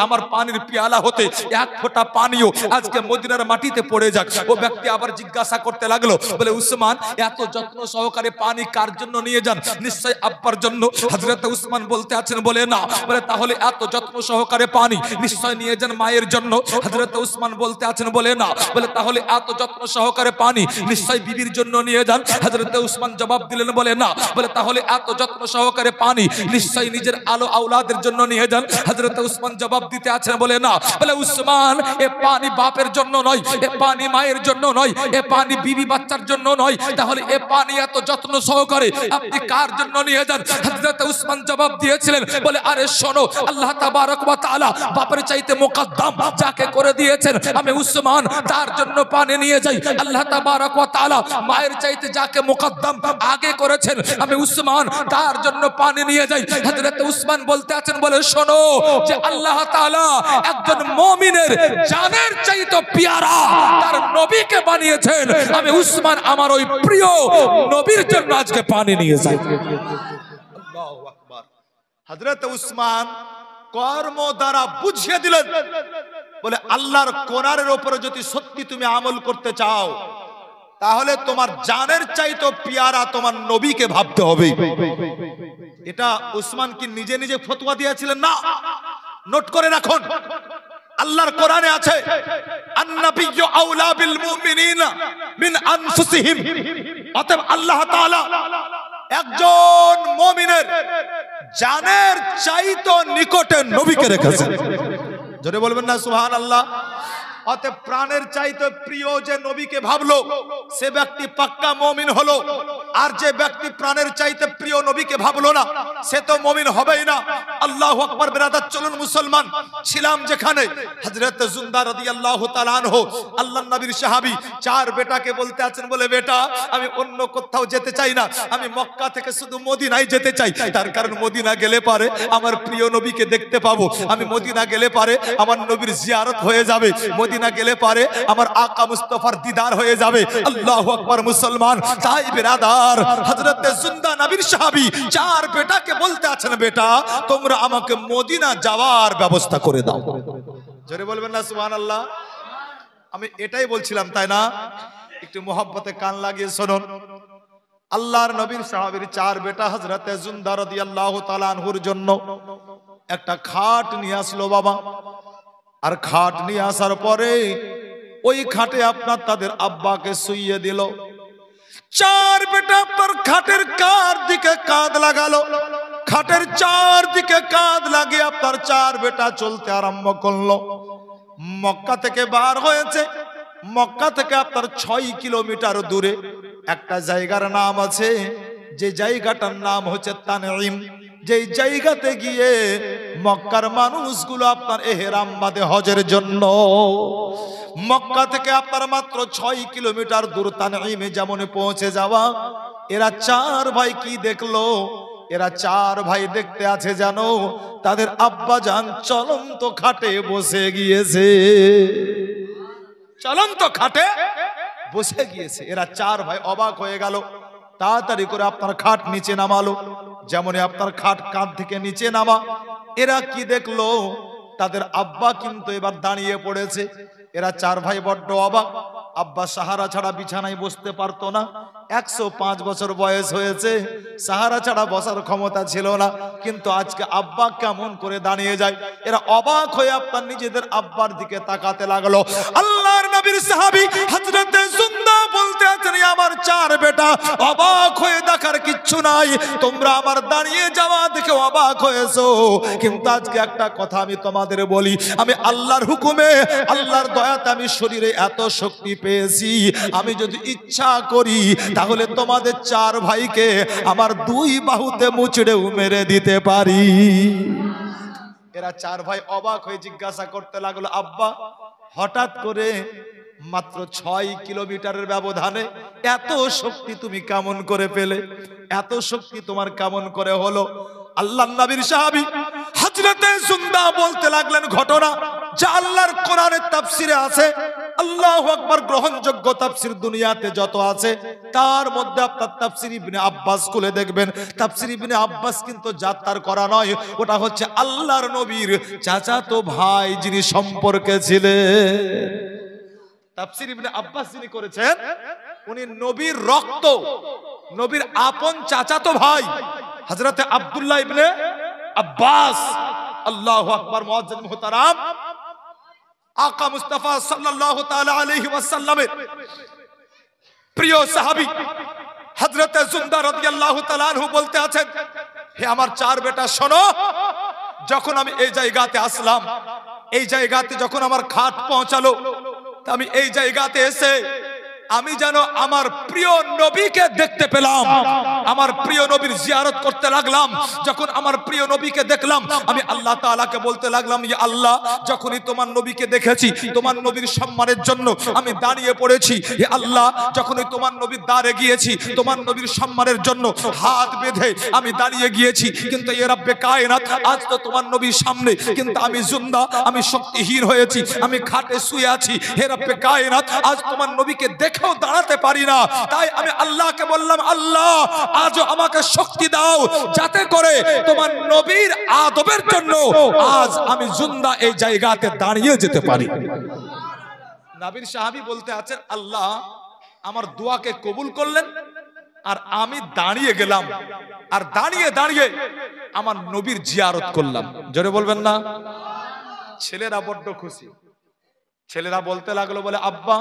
আমার পানির পিয়ালা হতে এক ফোঁটা পানিও আজকে মদিনার মাটিতে পড়ে যাক। ও ব্যক্তি আবার জিজ্ঞাসা করতে লাগলো, বলে উসমান এত যত্ন সহকারে পানি কার জন্য নিয়ে যান? নিশ্চয় আব্বার জন্য। হযরত উসমান বলতে আছেন বলে না। বলে তাহলে এত যত্ন সহকারে পানি নিশ্চয় নিয়ে যান মায়ের জন্য। হযরত উসমান বলতে আছেন বলে না। বলে তাহলে এত যত্ন সহকারে পানি নিশ্চয় বিবির জন্য নিয়ে যান। হযরত উসমান জবাব দিলেন বলে না। বলে তাহলে এত যত্ন সহকারে পানি নিশ্চয় নিজের আলো আওলাদের জন্য নিয়ে যান। হযরত উসমান জবাব দিতে আছেন বলে না। বলে উসমান এ পানি বাপের জন্য নয়, এ পানি মায়ের জন্য নয়, এ পানি বিবি বাচ্চার জন্য নয়, তাহলে এ পানি এত যত্ন সহকারে আপনি কার জন্য নিয়ে যান? হযরত উসমান জবাব দিয়েছিলেন বলে আরে শোনো, আল্লাহ তাবারক ওয়া তাআলা বাপের চাইতে মুকদ্দম যাকে করে দিয়েছেন আমি উসমান তার জন্য পানি নিয়ে যাই। আল্লাহ তাবারক ওয়া তাআলা মায়ের চাইতে যাকে মুকদ্দম আগে করেছেন আমি উসমান তার জন্য পানি নিয়ে যাই। হযরত উসমান বলতে আছেন বলে শোনো যে আল্লাহ তাআলা একজন মুমিনের জানের চাইতে পিয়ারা তার নবীকে বানিয়েছেন, আমি উসমান আমার ওই প্রিয় নবীর জন্য আজকে পানি নিয়ে যাই। আল্লাহু আকবার। হযরত উসমান কর্ম দ্বারা বুঝিয়ে দিলেন বলে আল্লাহর কোরআনের উপরে যদি সত্যি তুমি আমল করতে চাও তাহলে তোমার জানের চাইতে পিয়ারা তোমার নবীকে ভাবতে হবে। এটা উসমান কি নিজে নিজে ফতোয়া দিয়েছিলেন? না, নোট করে রাখুন, আল্লাহর কোরআনে আছে আন-নাবিয়্যু আওলা বিল মুমিনিনা মিন আনফুসিহিম। অতএব আল্লাহ তাআলা একজন মুমিনের জানের চাইতে নিকটে নবীকে রেখেছেন। জোরে বলবেন না সুবহানাল্লাহ। অতএব প্রাণের চাইতে প্রিয় যে নবীকে ভাবলো সে ব্যক্তি পাক্কা মুমিন হলো, আর যে ব্যক্তি প্রাণের চাইতে প্রিয় নবীকে ভাবলো না সে তো মুমিন হবেই না। আল্লাহু আকবার। বিরাদার চলুন মুসলমান, ছিলাম যেখানে হযরত জুনদা রাদিয়াল্লাহু তাআলা আনহু আল্লাহর নবীর সাহাবী চার বেটাকে বলতে আছেন, বলে বেটা আমি অন্য কোথাও যেতে চাই না, আমি মক্কা থেকে শুধু মদিনায় যেতে চাই। তার কারণ মদিনা গেলে পারে আমার প্রিয় নবীকে দেখতে পাবো, আমি মদিনা গেলে পারে আমার নবীর জিয়ারত হয়ে যাবে, মদিনা গেলে পারে আমার আকা মুস্তাফার দিদার হয়ে যাবে। আল্লাহু আকবার মুসলমান। তাই বিরাদার হযরত জুনদা নবীর সাহাবী চার বেটাকে বলতে আছেন, বেটা তোমরা আমাকে মদিনা যাওয়ার ব্যবস্থা করে দাও। জোরে বলবেন না সুবহানাল্লাহ। আমি এটাই বলছিলাম, তাই না? একটু মোহাব্বতে কান লাগিয়ে শুনুন। আল্লাহর নবীর সাহাবীর চার বেটা হযরত জুনদা রাদিয়াল্লাহু তাআলা আনহুর জন্য একটা খাট নিয়ে আসলো বাবা। আর খাট নিয়ে আসার পরে ওই খাটে আপনার তাদের আব্বাকে শুইয়ে দিল। চার বেটা আপনার খাটের কার দিকে কাঁধ লাগালো, খাটের চারদিকে কাঁধ লাগিয়ে আপনার চার বেটা চলতে আরম্ভ করলো। মক্কা থেকে বার হয়েছে, মক্কা থেকে আপনার 6 কিলোমিটার দূরে একটা জায়গার নাম আছে, যে জায়গাটার নাম হচ্ছে তানঈম। যেই জায়গাতে গিয়ে মক্কার মানুষগুলো আপনার এহরাম বাঁধে হজের জন্য। মক্কা থেকে আপনার মাত্র 6 কিলোমিটার দূর তানঈমে যেমন পৌঁছে যাওয়া, এরা চার ভাই কি দেখলো? এরা চার ভাই দেখতে আছে জানো, তাদের আব্বা জান চলন্ত খাটে বসে গিয়েছে, চলন্ত খাটে বসে গিয়েছে। এরা চার ভাই অবাক হয়ে গেল, তাড়াতাড়ি করে আপনার খাট নিচে নামালো। যেমনই আপনার খাট কাঁধ থেকে নিচে নামা, এরা কি দেখলো? তাদের আব্বা কিন্তু এবার দাঁড়িয়ে পড়েছে। এরা চার ভাই বড্ড অবাক। আব্বা সাহারা ছাড়া বিছানায় বসতে পারতো না, 105 বছর বয়স হয়েছে, সাহারা ছাড়া বসার ক্ষমতা ছিল না, কিন্তু আজকে আব্বা কেমন করে দাঁড়িয়ে যায়? এরা অবাক হয়ে আপনার নিজেদের আব্বার দিকে তাকাতে লাগলো। আল্লাহর নবীর সাহাবী হযরত জুনদা বলতে আছেন, আমার চার বেটা অবাক হয়ে দেখার কিচ্ছু নাই, তোমরা আমার দাঁড়িয়ে যাওয়া দেখে অবাক হয়েছো, কিন্তু আজকে একটা কথা আমি তোমাদের বলি, আমি আল্লাহর হুকুমে আল্লাহর দয়াতে আমি শরীরে এত শক্তি পেয়েছি, আমি যদি ইচ্ছা করি তাহলে তোমাদের চার ভাইকে আমার 2 বাহুতে মুচড়েও মেরে দিতে পারি। এরা চার ভাই অবাক হয়ে জিজ্ঞাসা করতে লাগলো, আব্বা হঠাৎ করে মাত্র 6 কিলোমিটারের ব্যবধানে এত শক্তি তুমি কেমন করে পেলে? এত শক্তি তোমার কেমন করে হলো? আল্লাহর নবীর সাহাবী হযরত জুনদা বলতে লাগলেন ঘটনা যা আল্লাহর কোরআনের তাফসিরে আছে। আল্লাহু আকবার। গ্রহণযোগ্য তাফসির দুনিয়াতে যত আছে তার মধ্যে আপনার তাফসির ইবনে আব্বাস খুলে দেখবেন। তাফসির ইবনে আব্বাস কিন্তু যাত্রার করা নয়, ওটা হচ্ছে আল্লাহর নবীর চাচাতো ভাই যিনি সম্পর্কে ছিলেন। তাফসির ইবনে আব্বাস যিনি করেছেন উনি নবীর রক্ত, নবীর আপন চাচাতো ভাই হযরত আব্দুল্লাহ ইবনে আব্বাস। আল্লাহু আকবার। মুআজ্জিন মুহতারাম, আকা মুস্তাফা সাল্লাল্লাহু তাআলা আলাইহি ওয়াসাল্লামের প্রিয় সাহাবী হযরত জুনদা রাদিয়াল্লাহু তাআলা আনহু বলতে আছেন, হে আমার চার বেটা শোনো, যখন আমি এই জায়গাতে আসলাম, এই জায়গাতে যখন আমার খাট পৌঁছালো, আমি এই জায়গাতে এসে আমি যেন আমার প্রিয় নবীকে দেখতে পেলাম, আমার প্রিয় নবীর জিয়ারত করতে লাগলাম। যখন আমার প্রিয় নবীকে দেখলাম, আমি আল্লাহ তাআলাকে বলতে লাগলাম, ইয়া আল্লাহ, যখনই তোমার নবীকে দেখেছি, তোমার নবীর সম্মানের জন্য আমি দাঁড়িয়ে পড়েছি। হে আল্লাহ, যখনই তোমার নবীর দ্বারে গিয়েছি, তোমার নবীর সম্মানের জন্য হাত বেঁধে আমি দাঁড়িয়ে গিয়েছি, কিন্তু ইয়া রব্বে কায়নাত, আজ তো তোমার নবীর সামনে, কিন্তু আমি জুনদা, আমি শক্তিহীন হয়েছি, আমি খাটে শুয়ে আছি। হে রব্বে কায়নাত, আজ তোমার নবীকে দেখেও দাঁড়াতে পারি না। তাই আমি আল্লাহকে বললাম, আল্লাহ আজও আমাকে শক্তি দাও, যাতে করে তোমার নবীর আদবের জন্য আজ আমি জুনদা এই জায়গাতে দাঁড়িয়ে যেতে পারি। নবীর সাহাবী বলতে আছেন, আল্লাহ আমার দোয়াকে কবুল করলেন, আর আমি দাঁড়িয়ে গেলাম, আর দাঁড়িয়ে দাঁড়িয়ে আমার নবীর জিয়ারত করলাম। জোরে বলবেন না? ছেলেরা বড্ড খুশি। ছেলেরা বলতে লাগলো, বলে আব্বা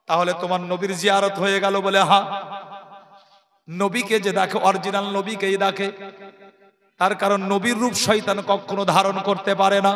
তাহলে তোমার নবীর জিয়ারত হয়ে গেল? বলে হ্যাঁ। নবীকে যে দেখে অরিজিনাল নবীকেই দেখে, তার কারণ নবীর রূপ শয়তান কখনো ধারণ করতে পারে না।